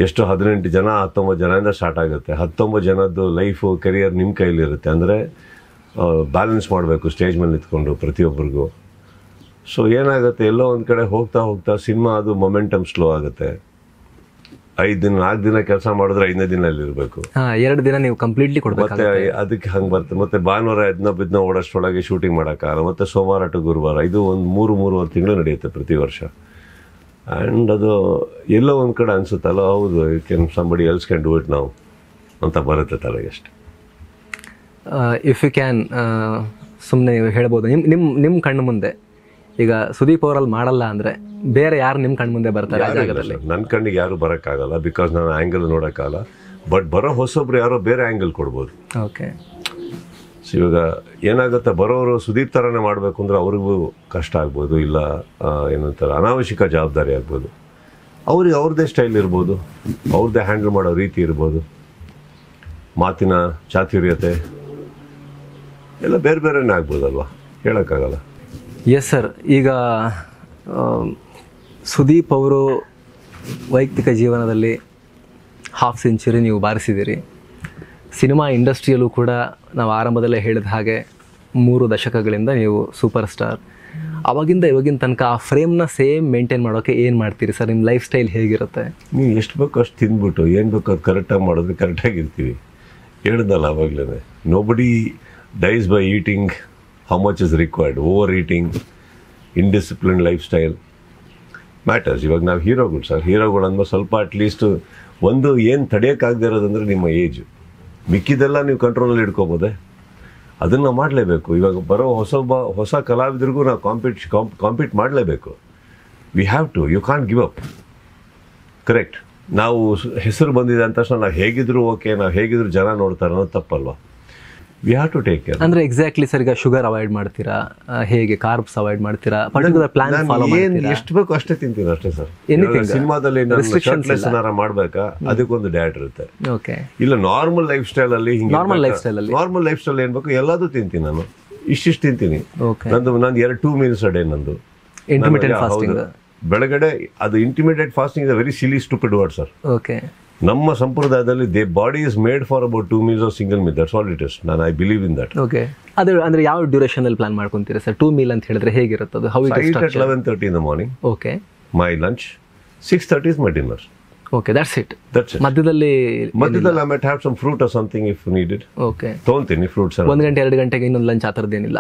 ಎಷ್ಟು 18 ಜನ 19 ಜನದಿಂದ ಸ್ಟಾರ್ಟ್ ಆಗುತ್ತೆ. 19 ಜನದ್ದು ಲೈಫು, ಕೆರಿಯರ್ ನಿಮ್ಮ ಕೈಲಿರುತ್ತೆ. ಅಂದರೆ ಬ್ಯಾಲೆನ್ಸ್ ಮಾಡಬೇಕು ಸ್ಟೇಜ್ ಮೇಲೆ ನಿಂತ್ಕೊಂಡು ಪ್ರತಿಯೊಬ್ಬರಿಗೂ. ಸೊ ಏನಾಗುತ್ತೆ, ಎಲ್ಲೋ ಒಂದು ಕಡೆ ಹೋಗ್ತಾ ಹೋಗ್ತಾ ಸಿನಿಮಾ ಅದು ಮೊಮೆಂಟಮ್ ಸ್ಲೋ ಆಗುತ್ತೆ. 5 ದಿನ 4 ದಿನ ಕೆಲಸ ಮಾಡಿದ್ರೆ 5ನೇ ದಿನ ಇರಬೇಕು. 2 ದಿನ ನೀವು ಕಂಪ್ಲೀಟ್ಲಿ ಕೊಡಬೇಕು. ಮತ್ತೆ ಅದಕ್ಕೆ ಹಂಗೆ ಬರ್ತದೆ. ಮತ್ತೆ ಭಾನುವಾರ ಬಿದ್ದ ಓಡೋಷ್ಟೊಳಗೆ ಶೂಟಿಂಗ್ ಮಾಡೋಕ್ಕಾಗಲ್ಲ. ಮತ್ತೆ ಸೋಮವಾರ ಟು ಗುರುವಾರ, ಇದು ಒಂದು 3-3.5 ತಿಂಗಳು ನಡೆಯುತ್ತೆ ಪ್ರತಿ ವರ್ಷ. ಆ್ಯಂಡ್ ಅದು ಎಲ್ಲೋ ಒಂದು ಕಡೆ ಅನಿಸುತ್ತಲ್ಲ, ಹೌದು, somebody else can do it ನಾವು ಅಂತ ಬರುತ್ತೆ ತಲೆಗೆ ಅಷ್ಟೆ. ಇಫ್ ಯು ಕ್ಯಾನ್ ಸುಮ್ಮನೆ ಹೇಳ್ಬೋದು, ನಿಮ್ಮ ಕಣ್ಣು ಮುಂದೆ ಈಗ ಸುದೀಪ್ ಅವರಲ್ಲಿ ಮಾಡಲ್ಲ ಅಂದರೆ ಬೇರೆ ಯಾರು ನಿಮ್ಮ ಕಣ್ಣು ಮುಂದೆ ಬರ್ತಾರೆ? ನನ್ನ ಕಣ್ಣಿಗೆ ಯಾರು ಬರೋಕ್ಕಾಗಲ್ಲ, ಬಿಕಾಸ್ ನಾನು ಆ್ಯಂಗಲ್ ನೋಡೋಕ್ಕಾಗಲ್ಲ. ಬಟ್ ಬರೋ ಹೊಸೊಬ್ರು ಯಾರೋ ಬೇರೆ ಆ್ಯಂಗಲ್ ಕೊಡ್ಬೋದು. ಓಕೆ. ಸೊ ಇವಾಗ ಏನಾಗುತ್ತೆ, ಬರೋರು ಸುದೀಪ್ ಥರನೇ ಮಾಡಬೇಕು ಅಂದರೆ ಅವ್ರಿಗೂ ಕಷ್ಟ ಆಗ್ಬೋದು, ಇಲ್ಲ ಏನಂತಾರೆ ಅನಾವಶ್ಯಕ ಜವಾಬ್ದಾರಿ ಆಗ್ಬೋದು. ಅವ್ರಿಗೆ ಅವ್ರದ್ದೇ ಸ್ಟೈಲ್ ಇರ್ಬೋದು, ಅವ್ರದ್ದೇ ಹ್ಯಾಂಡಲ್ ಮಾಡೋ ರೀತಿ ಇರ್ಬೋದು, ಮಾತಿನ ಚಾತುರ್ಯತೆ ಎಲ್ಲ ಬೇರೆ ಬೇರೆನೇ ಆಗ್ಬೋದಲ್ವ, ಹೇಳೋಕ್ಕಾಗಲ್ಲ. Yes sir. ಈಗ ಸುದೀಪ್ ಅವರು ವೈಯಕ್ತಿಕ ಜೀವನದಲ್ಲಿ 1/2 ಸೆಂಚುರಿ ನೀವು ಬಾರಿಸಿದ್ದೀರಿ. ಸಿನಿಮಾ ಇಂಡಸ್ಟ್ರಿಯಲ್ಲೂ ಕೂಡ ನಾವು ಆರಂಭದಲ್ಲೇ ಹೇಳಿದ ಹಾಗೆ 3 ದಶಕಗಳಿಂದ ನೀವು ಸೂಪರ್ ಸ್ಟಾರ್. ಅವಾಗಿಂದ ಇವಾಗಿನ ತನಕ ಆ ಫ್ರೇಮ್ನ ಸೇಮ್ ಮೇಂಟೈನ್ ಮಾಡೋಕ್ಕೆ ಏನು ಮಾಡ್ತೀರಿ ಸರ್? ನಿಮ್ಮ ಲೈಫ್ ಸ್ಟೈಲ್ ಹೇಗಿರುತ್ತೆ? ನೀವು ಎಷ್ಟು ಬೇಕೋ ಅಷ್ಟು ತಿಂದ್ಬಿಟ್ಟು ಏನು ಬೇಕೋ ಅದು ಕರೆಕ್ಟಾಗಿ ಮಾಡಿದ್ರೆ ಕರೆಕ್ಟಾಗಿರ್ತೀವಿ. ಹೇಳಿದ್ನಲ್ಲ ಆವಾಗಲೇ, nobody dies by eating how much is required. Overeating, indisciplined lifestyle matters. ಇವಾಗ ನಾವು ಹೀರೋಗಳು ಸರ್, ಹೀರೋಗಳು ಅಂದ್ಮೇಲೆ ಸ್ವಲ್ಪ ಅಟ್ಲೀಸ್ಟ್ ಒಂದು ಏನು ತಡೆಯೋಕ್ಕಾಗದೇ ಇರೋದಂದ್ರೆ ನಿಮ್ಮ ಏಜು. ಮಿಕ್ಕಿದೆಲ್ಲ ನೀವು ಕಂಟ್ರೋಲಲ್ಲಿ ಇಟ್ಕೋಬೋದೆ, ಅದನ್ನು ಮಾಡಲೇಬೇಕು. ಇವಾಗ ಬರೋ ಹೊಸ ಕಲಾವಿದರಿಗೂ ನಾವು ಕಾಂಪೀಟ್ ಮಾಡಲೇಬೇಕು. We have to, you can't give up. Correct. ನಾವು ಹೆಸರು ಬಂದಿದೆ ಅಂದ ತಕ್ಷಣ ನಾವು ಹೇಗಿದ್ರು ಓಕೆ, ನಾವು ಹೇಗಿದ್ರು ಜನ ನೋಡ್ತಾರೆ ಅನ್ನೋದು ತಪ್ಪಲ್ವಾ? We have to take care. ಅಂದರೆ ಎಕ್ಸಾಕ್ಟ್ಲಿ ಸರ್, ಈಗ ಶುಗರ್ ಅವಾಯ್ಡ್ ಮಾಡ್ತೀರಾ, ಹೇಗೆ ಕಾರ್ಬ್ಸ್ ಅವಾಯ್ಡ್ ಮಾಡ್ತೀರಾ, ಪರ್ಟಿಕ್ಯುಲರ್ ಪ್ಲಾನ್ ಫಾಲೋ ಮಾಡ್ತೀರಾ? ಎಷ್ಟು ಬೇಕು ಅಷ್ಟೇ ತಿಂತೀನಿ ಅಷ್ಟೇ ಸರ್. ಸಿನಿಮಾದಲ್ಲಿ ಶರ್ಟ್ಲೆಸ್ ಏನಾರ ಮಾಡಬೇಕಾ, ಅದಕ್ಕೊಂದು ಡಯಟ್ ಇರುತ್ತೆ. ಓಕೆ. ಇಲ್ಲ ನಾರ್ಮಲ್ ಲೈಫ್ ಸ್ಟೈಲ್ ಅಲ್ಲಿ, ನಾರ್ಮಲ್ ಲೈಫ್ ಸ್ಟೈಲ್ ಏನ್ ಬೇಕು ಎಲ್ಲದೂ ತಿಂತೀನಿ ನಾನು. ಇಷ್ಟಿಷ್ಟು ತಿಂತೀನಿ. ನಂದು 2 meals a day ನಂದು. Intermittent fasting. ಬೆಳಗಡೆ ಅದು intermittent fasting is a very silly stupid word sir. Okay. ನಮ್ಮ ಸಂಪ್ರದಾಯದಲ್ಲಿ body is made for about 2 meals of single meal. That's all it is. ನಾನು I believe in that. Okay. ಅದು ಅಂದ್ರೆ ಯಾವ duration ಅಲ್ಲಿ plan ಮಾಡ್ಕೊಂತೀರಾ sir? 2 meal ಅಂತ ಹೇಳಿದ್ರೆ ಹೇಗಿರುತ್ತೆ ಅದು? How it is structured? 11:30 in the morning. Okay. My lunch. 6:30 is my dinner. Okay, that's it. ಮಧ್ಯದಲ್ಲಿ I might have some fruit or something if needed. Okay. ತೊಗೊಂತೀನಿ ಫ್ರೂಟ್ಸ್. 1 ಗಂಟೆ 2 ಗಂಟೆಗೆ ಇನ್ನೊಂದು ಲಂಚ್ ಆ ಥರದ್ದೇನಿಲ್ಲ?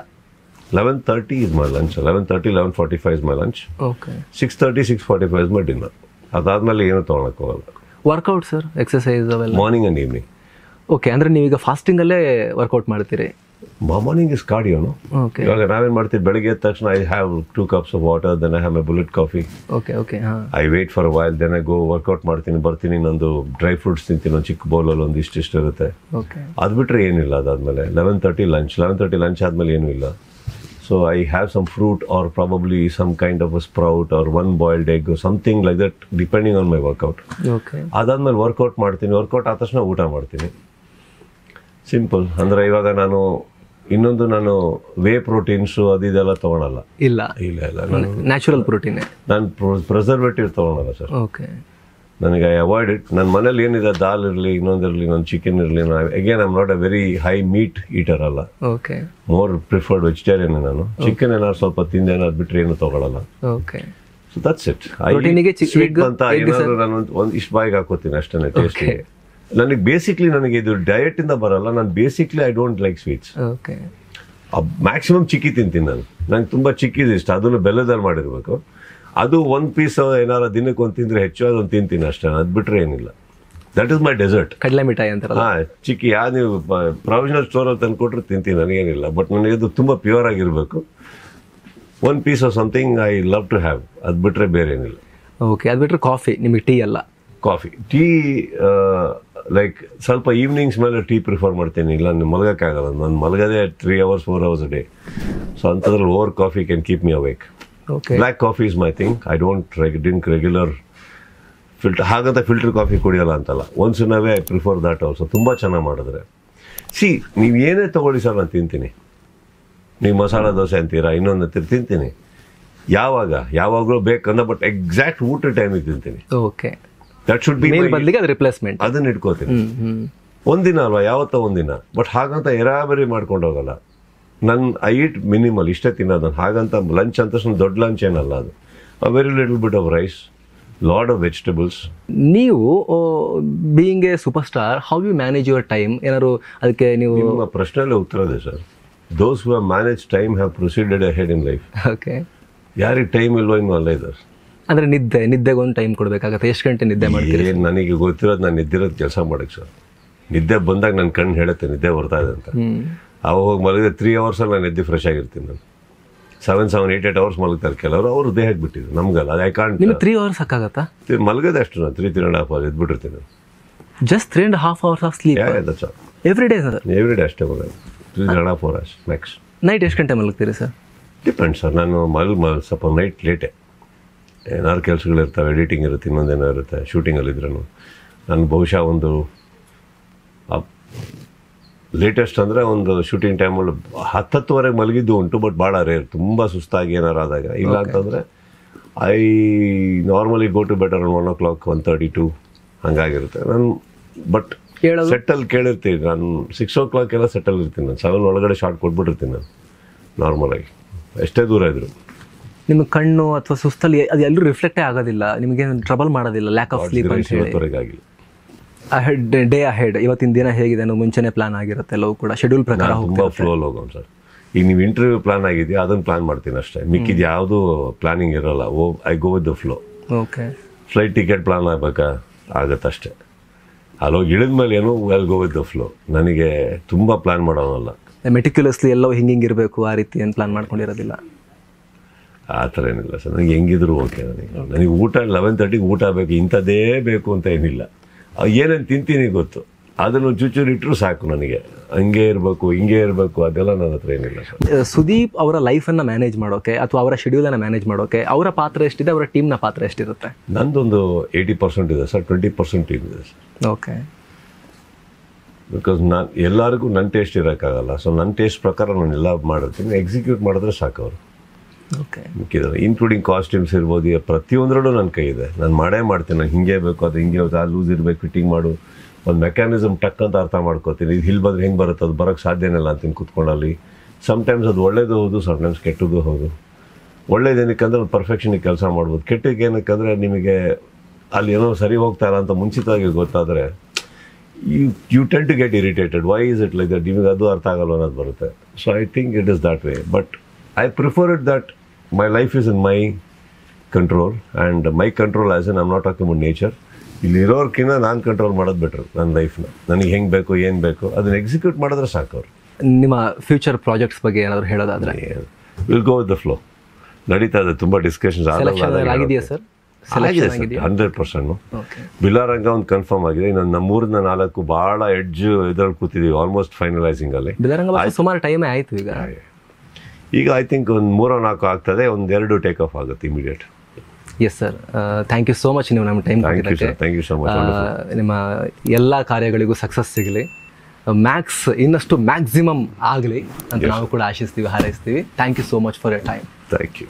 11:30 is my lunch. 11:45 is my lunch. Okay. 6:30, 6:45 is my dinner. ಅದಾದ್ಮೇಲೆ ಏನು ತೊಗೊಳಕ್ ಹೋಗಲ್ಲ. ವರ್ಕೌಟ್ ಸರ್, ಎಕ್ಸಸೈಸ್ ಅವೆಲ್ಲ? Morning and evening. ಓಕೆ. ಅಂದರೆ ನೀವೀಗ ಫಾಸ್ಟಿಂಗಲ್ಲೇ ವರ್ಕೌಟ್ ಮಾಡ್ತೀರಿ? ಮಾರ್ನಿಂಗ್ ಇಸ್ ಕಾರ್ಡಿಯೋನು. ಓಕೆ. ಇವಾಗ ನಾವೇನು ಮಾಡ್ತೀವಿ, ಬೆಳಗ್ಗೆ ಎದ್ದ ತಕ್ಷಣ I have 2 cups of water, then I have my bullet coffee. Okay. Okay. ಹಾಂ. I wait for a while, then I go workout ಮಾಡ್ತೀನಿ, ಬರ್ತೀನಿ, ನಂದು ಡ್ರೈ ಫ್ರೂಟ್ಸ್ ತಿಂತೀನಿ, ಒಂದು ಚಿಕ್ಕ ಬೌಲಲ್ಲಿ ಒಂದು ಇಷ್ಟಿಷ್ಟು ಇರುತ್ತೆ. ಓಕೆ. ಅದು ಬಿಟ್ಟರೆ ಏನಿಲ್ಲ. ಅದಾದಮೇಲೆ 11:30 ಲಂಚ್. 11:30 ಲಂಚ್ ಆದಮೇಲೆ ಏನೂ ಇಲ್ಲ. So I have some fruit or probably some kind of a sprout or 1 boiled egg or something like that, depending on my workout. Okay. ಅದಾದ್ಮೇಲೆ ವರ್ಕೌಟ್ ಮಾಡ್ತೀನಿ. ವರ್ಕೌಟ್ ಆದ ತಕ್ಷಣ ಊಟ ಮಾಡ್ತೀನಿ. ಸಿಂಪಲ್. ಅಂದರೆ ಇವಾಗ ನಾನು ವೇ ಪ್ರೋಟೀನ್ಸು ಅದು ಇದೆಲ್ಲ ತೊಗೊಳಲ್ಲ. ಇಲ್ಲ. ನಾನು ನ್ಯಾಚುರಲ್ ಪ್ರೋಟೀನ್. ನಾನು ಪ್ರಿಸರ್ವೇಟಿವ್ ತೊಗೊಳಲ್ಲ ಸರ್. ಓಕೆ. ನನಗೆ ಐ ಅವಾಯ್ಡ್ ಇಟ್. ನನ್ನ ಮನೇಲಿ ಏನಿದೆ ದಾಲ್ ಇರಲಿ, ಇನ್ನೊಂದಿರಲಿ, ನನ್ನ ಚಿಕನ್ ಇರಲಿ, again I am not a very high meat eater ಅಲ್ಲ. ಓಕೆ. ಮೋರ್ ಪ್ರಿಫರ್ಡ್ ವೆಜಿಟೇರಿಯನ್ ನಾನು. ಚಿಕನ್ ಏನಾದ್ರು ಸ್ವಲ್ಪ ತಿಂದೇನೋ ಅದು ಬಿಟ್ಟರೆ ಏನು ತೊಗೊಳಲ್ಲ. Okay. So that's it. Sweet ಅಂತ ಏನಾದ್ರು ನಾನು ಒಂದು ಇಷ್ಟು ಬಾಯಿಗೆ ಹಾಕೋತೀನಿ ಅಷ್ಟೇ ಟೇಸ್ಟಿಗೆ. ನನಗೆ ಬೇಸಿಕ್ಲಿ ನನಗೆ ಇದು ಡಯಟ್ ಇಂದ ಬರಲ್ಲ. ನಾನು basically I don't like sweets. Okay. Maximum chikki ತಿಂತೀನಿ ನಾನು. ನಂಗೆ ತುಂಬ ಚಿಕ್ಕಿದು ಇಷ್ಟ, ಅದನ್ನು ಬೆಲ್ಲದಲ್ಲಿ ಮಾಡಿರ್ಬೇಕು. ಅದು ಒಂದು ಪೀಸ್ ಏನಾರ ದಿನಕ್ಕೆ ಒಂದು ತಿಂದರೆ ಹೆಚ್ಚು ಅದೊಂದು ತಿಂತೀನಿ ಅಷ್ಟೇ, ಅದು ಬಿಟ್ಟರೆ ಏನಿಲ್ಲ. That is my dessert. ಕಡಲೆ ಮಿಠಾಯಿ ಅಂತಾರಲ್ಲ. ಚಿಕ್ಕಿ ಯಾವ್ದು ನೀವು ಪ್ರೊವಿಷನಲ್ ಸ್ಟೋರಲ್ಲಿ ತಂದು ಕೊಟ್ಟರೆ ತಿಂತೀನಿ, ನನಗೇನಿಲ್ಲ. ಬಟ್ ನನಗೆ ಅದು ತುಂಬ ಪ್ಯೂರ್ ಆಗಿರಬೇಕು. One piece of something I love to have, ಅದು ಬಿಟ್ಟರೆ ಬೇರೆ ಏನಿಲ್ಲ. ಓಕೆ. ಅದು ಬಿಟ್ಟರೆ ಕಾಫಿ, ನಿಮಗೆ ಟೀ ಅಲ್ಲ? ಕಾಫಿ, ಟೀ ಲೈಕ್ ಸ್ವಲ್ಪ ಈವ್ನಿಂಗ್ಸ್ ಮೇಲೆ ಟೀ ಪ್ರಿಫರ್ ಮಾಡ್ತೀನಿ. ಇಲ್ಲ ನೀವು ಮಲಗೋಕ್ಕಾಗಲ್ಲ, ನಾನು ಮಲಗೋದೇ 3 hours 4 hours a day. So ಅಂಥದ್ರಲ್ಲಿ over coffee can keep me awake. Okay. Black coffee is my thing. I don't drink regular filter. ಹಾಗಂತ ಫಿಲ್ಟರ್ ಕಾಫಿ ಕುಡಿಯೋಲ್ಲ ಅಂತಲ್ಲ, once in a way I prefer that also. ತುಂಬ ಚೆನ್ನಾಗಿ ಮಾಡಿದ್ರೆ ನೀವು ಏನೇ ತೊಗೊಳ್ಳಿ ಸರ್ ನಾನು ತಿಂತೀನಿ. ನೀವು ಮಸಾಲ ದೋಸೆ ಅಂತೀರಾ, ಇನ್ನೊಂದು ಅಂತೀರ, ತಿಂತೀನಿ. ಯಾವಾಗಲೂ ಬೇಕಂದ, ಬಟ್ ಎಕ್ಸಾಕ್ಟ್ ಊಟ ಟೈಮಿಗೆ ತಿಂತೀನಿ. ಓಕೆ. ದಟ್ ಶುಡ್ ಬಿ ಬದಲಿಗೆ ಅದು ರಿಪ್ಲೇಸ್ಮೆಂಟ್. ಅದನ್ನ ಇಟ್ಕೋತೀನಿ. ಒಂದಿನ ಅಲ್ವಾ, ಯಾವತ್ತೋ ಒಂದಿನ. ಬಟ್ ಹಾಗಂತ ಎರಾಬರಿ ಮಾಡ್ಕೊಂಡು ಹೋಗಲ್ಲ. ಐ ಈಟ್ ಮಿನಿಮಲ್, ಇಷ್ಟೇ ತಿನ್ನೋದು ನಾನು. ಹಾಗಂತ ಲಂಚ್ ಅಂತ ದೊಡ್ಡ ಲಂಚ್ ಏನಲ್ಲ ಅದು. A very little bit of rice, lot of vegetables. ನೀವು being a super star, how you manage your time? ಏನಾದ್ರು ಅದಕ್ಕೆ ನೀವು ನಿಮ್ಮ ಪ್ರಶ್ನೆಯಲ್ಲೇ ಉತ್ತರ ಇದೆ sir. Those who have manage time have proceeded ahead in life. Okay. ಯಾರಿಗೆ ಟೈಮ್ ಇಲ್ವೋ ಇನ್ನು ಅಲ್ಲೇ ಇದ್ದಾರೆ. ಅಂದರೆ ನಿದ್ದೆಗೆ ಒಂದು ಟೈಮ್ ಕೊಡಬೇಕಾಗತ್ತೆ. ಎಷ್ಟು ಗಂಟೆ ನಿದ್ದೆ ಮಾಡ್ತೀರಿ? ನನಗೆ ಗೊತ್ತಿರೋದು ನಾನು ನಿದ್ದಿರೋದು ಕೆಲಸ ಮಾಡೋಕ್ಕೆ ಸರ್. ನಿದ್ದೆ ಬಂದಾಗ ನನ್ನ ಕಣ್ಣು ಹೇಳುತ್ತೆ ನಿದ್ದೆ ಬರ್ತಾ ಇದೆ ಅಂತ. ಅವಾಗ ಹೋಗಿ ಮಲಗಿದೆ 3 hours ನಾನು ಎದ್ದು ಫ್ರೆಶ್ ಆಗಿರ್ತೀನಿ. ನಾನು 7, 8 hours ಮಲಗ್ತಾರೆ ಕೆಲವರು. ಅವರು ದೇಹಕ್ಕೆ ಬಿಟ್ಟಿದ್ರು, ನಮ್ಗಲ್ಲ. ಅದು ಐ ಕಾಂಟ್. 3 hours ಸಾಕಾಗತ್ತಾ? ಮಲಗದೆ ಅಷ್ಟು ನಾನು 3.5 hours ಎದ್ಬಿಟ್ಟಿರ್ತೀನಿ. Just 3.5 hours of sleep every day sir? Every day ಅಷ್ಟೇ ಮಲಗೋದು. 3.5 hours ಮ್ಯಾಕ್ಸ್. ನೈಟ್ ಎಷ್ಟು ಗಂಟೆ ಮಲಗ್ತೀರಿ ಸರ್? Depend sir. ನಾನು ಸ್ವಲ್ಪ ನೈಟ್ ಲೇಟೇ. ಏನಾದ್ರು ಕೆಲಸಗಳಿರ್ತವೆ, ಎಡಿಟಿಂಗ್ ಇರುತ್ತೆ, ಇನ್ನೊಂದೇನೋ ಇರುತ್ತೆ, ಶೂಟಿಂಗಲ್ಲಿದ್ರೂ. ನಾನು ಬಹುಶಃ ಒಂದು ಲೇಟೆಸ್ಟ್ ಅಂದರೆ ಒಂದು ಶೂಟಿಂಗ್ ಟೈಮಲ್ಲಿ 10-10ವರೆಗೆ ಮಲಗಿದ್ದು ಉಂಟು. ಬಟ್ ಭಾಳ ರೇರ್, ತುಂಬ ಸುಸ್ತಾಗಿ ಏನಾರು ಆದಾಗ. ಇಲ್ಲ ಅಂತಂದರೆ I normally go to better 1 o'clock 1:32 ಹಂಗಾಗಿರುತ್ತೆ ನಾನು. ಬಟ್ ಸೆಟ್ಟಲ್ಲಿ ಕೇಳಿರ್ತೀನಿ ನಾನು 6 o'clock ಎಲ್ಲ ಸೆಟ್ಟಲ್ಲಿ ಇರ್ತೀನಿ ನಾನು. 7 ಒಳಗಡೆ ಶಾರ್ಟ್ ಕೊಟ್ಬಿಟ್ಟಿರ್ತೀನಿ ನಾನು ನಾರ್ಮಲಾಗಿ, ಎಷ್ಟೇ ದೂರ ಇದ್ರು. ನಿಮ್ಮ ಕಣ್ಣು ಅಥವಾ ಸುಸ್ತಲ್ಲಿ ಅದು ಎಲ್ಲೂ ರಿಫ್ಲೆಕ್ಟೇ ಆಗೋದಿಲ್ಲ, ನಿಮಗೆ ಟ್ರಬಲ್ ಮಾಡೋದಿಲ್ಲ ಲ್ಯಾಕ್ ಆಫ್ ಸ್ಲೀಪ್ ಅಂತ ಹೇಳಿ? ಇವತ್ತವರೆಗಾಗಿ ಡೇ ಅಹೆಡ್, ಇವತ್ತಿನ ದಿನ ಹೇಗಿದೆ ಅನ್ನೋ ಮುಂಚೆನೇ ಪ್ಲಾನ್ ಆಗಿರುತ್ತೆ ಎಲ್ಲವೂ ಕೂಡ, ಶೆಡ್ಯೂಲ್ ಪ್ರಕಾರ ತುಂಬ ಫ್ಲೋಲ್ಲಿ ಹೋಗೋಣ ಸರ್. ಈಗ ನೀವು ಇಂಟರ್ವ್ಯೂ ಪ್ಲಾನ್ ಆಗಿದೆಯಾ, ಅದನ್ನು ಪ್ಲಾನ್ ಮಾಡ್ತೀನಿ ಅಷ್ಟೇ. ಮಿಕ್ಕಿದ ಯಾವುದು ಪ್ಲಾನಿಂಗ್ ಇರೋಲ್ಲ. I go with the flow. Okay. Flight ticket plan ಆಗಬೇಕಾ, ಆಗುತ್ತಷ್ಟೇ. ಅಲ್ಲೋಗಿ ಇಳಿದ ಮೇಲೆ ಏನು I go with the flow. ನನಗೆ ತುಂಬ ಪ್ಲಾನ್ ಮಾಡೋನಲ್ಲ. ಮೆಟಿಕ್ಯುಲಸ್ಲಿ ಎಲ್ಲೋ ಹಿಂಗಿರಬೇಕು ಆ ರೀತಿ ಏನು ಪ್ಲಾನ್ ಮಾಡ್ಕೊಂಡಿರೋದಿಲ್ಲ? ಆ ಥರ ಏನಿಲ್ಲ ಸರ್. ನನಗೆ ಹೆಂಗಿದ್ರು ಓಕೆ. ನನಗೆ ಊಟ 11:30ಗೆ ಊಟ ಬೇಕು, ಇಂಥದ್ದೇ ಬೇಕು ಅಂತ ಏನಿಲ್ಲ. ಏನೇನು ತಿಂತೀನಿ ಗೊತ್ತು, ಅದನ್ನು ಚೂಚೂರು ಇಟ್ಟರು ಸಾಕು ನನಗೆ. ಹಂಗೆ ಇರಬೇಕು, ಹಿಂಗೆ ಇರಬೇಕು, ಅದೆಲ್ಲ ನನ್ನ ಹತ್ರ ಏನಿಲ್ಲ ಸರ್. ಸುದೀಪ್ ಅವರ ಲೈಫನ್ನು ಮ್ಯಾನೇಜ್ ಮಾಡೋಕೆ ಅಥವಾ ಅವರ ಶೆಡ್ಯೂಲನ್ನು ಮ್ಯಾನೇಜ್ ಮಾಡೋಕೆ ಅವರ ಪಾತ್ರ ಎಷ್ಟಿದೆ, ಅವರ ಟೀಮ್ನ ಪಾತ್ರ ಎಷ್ಟಿರುತ್ತೆ? ನಂದೊಂದು 80% ಇದೆ ಸರ್, 20% ಇದೆ ಸರ್. ಓಕೆ. ಬಿಕಾಸ್ ನಾನು ಎಲ್ಲರಿಗೂ ನನ್ನ ಟೇಸ್ಟ್ ಇರೋಕ್ಕಾಗಲ್ಲ. ಸೊ ನನ್ನ ಟೇಸ್ಟ್ ಪ್ರಕಾರ ನಾನು ಎಲ್ಲ ಮಾಡಿರ್ತೀನಿ, ಎಕ್ಸಿಕ್ಯೂಟ್ ಮಾಡಿದ್ರೆ ಸಾಕು ಅವರು. ಓಕೆ. ಮಿಕ್ಕಿದ್ದಾರೆ ಇನ್ಕ್ಲೂಡಿಂಗ್ ಕಾಸ್ಟ್ಯೂಮ್ಸ್ ಇರ್ಬೋದು, ಪ್ರತಿಯೊಂದರಲ್ಲೂ ನನ್ನ ಕೈ ಇದೆ. ನಾನು ಮಾಡೇ ಮಾಡ್ತೀನಿ. ನಾನು ಹಿಂಗೆ ಬೇಕು, ಅದು ಹಿಂಗೆ ಹೋಗುತ್ತೆ, ಆ ಲೂಸ್ ಇರಬೇಕು, ಫಿಟ್ಟಿಂಗ್ ಮಾಡು, ಒಂದು ಮೆಕ್ಯಾನಿಸಮ್ ಟಕ್ ಅಂತ ಅರ್ಥ ಮಾಡ್ಕೋತೀನಿ. ಇದು ಇಲ್ಲಿ ಬಂದರೆ ಹೆಂಗೆ ಬರುತ್ತೆ, ಅದು ಬರೋಕ್ಕೆ ಸಾಧ್ಯನೇ ಇಲ್ಲ ಅಂತೀನಿ ಕೂತ್ಕೊಂಡಲ್ಲಿ. ಸಮ್ಟೈಮ್ಸ್ ಅದು ಒಳ್ಳೇದು ಹೌದು, ಸಮ್ಟೈಮ್ಸ್ ಕೆಟ್ಟದ್ದು ಹೌದು. ಒಳ್ಳೇದೇನಕ್ಕಂದ್ರೆ ಒಂದು ಪರ್ಫೆಕ್ಷನಿಗೆ ಕೆಲಸ ಮಾಡ್ಬೋದು. ಕೆಟ್ಟಕ್ಕೆ ಏನಕ್ಕಂದರೆ ನಿಮಗೆ ಅಲ್ಲಿ ಏನೋ ಸರಿ ಹೋಗ್ತಾ ಇಲ್ಲ ಅಂತ ಮುಂಚಿತವಾಗಿ ಗೊತ್ತಾದರೆ you tend to get irritated. Why is it like that, ನಿಮಗೆ ಅದು ಅರ್ಥ ಆಗಲ್ಲ ಅನ್ನೋದು ಬರುತ್ತೆ. So I think it is that way. But I prefer it that my life is in my control, and my control as in I'm not talking about nature. ಇಲ್ಲಿರೋರ್ಕಿನ್ನ ನಾನು control ಮಾಡೋದು better ನನ್ನ ಲೈಫ್ನ. ನನಗೆ ಹೆಂಗೆ ಬೇಕು, ಏನು ಬೇಕು ಅದನ್ನು ಎಕ್ಸಿಕ್ಯೂಟ್ ಮಾಡಿದ್ರೆ ಸಾಕು ಅವರು. ನಿಮ್ಮ ಫ್ಯೂಚರ್ ಪ್ರಾಜೆಕ್ಟ್ಸ್ ಬಗ್ಗೆ ಏನಾದರೂ ಹೇಳೋದಾದರೆ? Will go with the flow. ನಡೀತಾ ಇದೆ, ತುಂಬ ಡಿಸ್ಕಷನ್ಸ್ ಆಗಿದೆಯಾ ಸರ್? 100%. ಬಿಲಾರಂಗ ಒಂದು ಕನ್ಫರ್ಮ್ ಆಗಿದೆ. ಇನ್ನೊಂದು 3-4 ಭಾಳ ಎಡ್ಜ್ ಇದ್ರಲ್ಲಿ ಕೂತಿದ್ದೀವಿ, ಆಲ್ಮೋಸ್ಟ್ ಫೈನಲೈಸಿಂಗ್ ಅಲ್ಲಿ. ಸುಮಾರು ಟೈಮೇ ಆಯಿತು ಈಗ ಐ ಥಿಂಕ್ ಒಂದು 3-4 ಆಗ್ತದೆ, 1-2 ಟೇಕ್ ಆಫ್ ಆಗುತ್ತೆ immediate. Yes sir, thank you so much. ನೀವು ನಮ್ಮ ಟೈಮ್ ಕೊಟ್ಟಿದ್ದಕ್ಕೆ ಥ್ಯಾಂಕ್ ಯು ಸೊ ಮಚ್. ನಿಮ್ಮ ಎಲ್ಲ ಕಾರ್ಯಗಳಿಗೂ ಸಕ್ಸಸ್ ಸಿಗಲಿ, ಇನ್ನಷ್ಟು ಮ್ಯಾಕ್ಸಿಮಮ್ ಆಗಲಿ ಅಂತ ನಾವು ಕೂಡ ಆಶಿಸ್ತೀವಿ, ಹಾರೈಸ್ತೀವಿ. Thank you so much for your time. Thank you.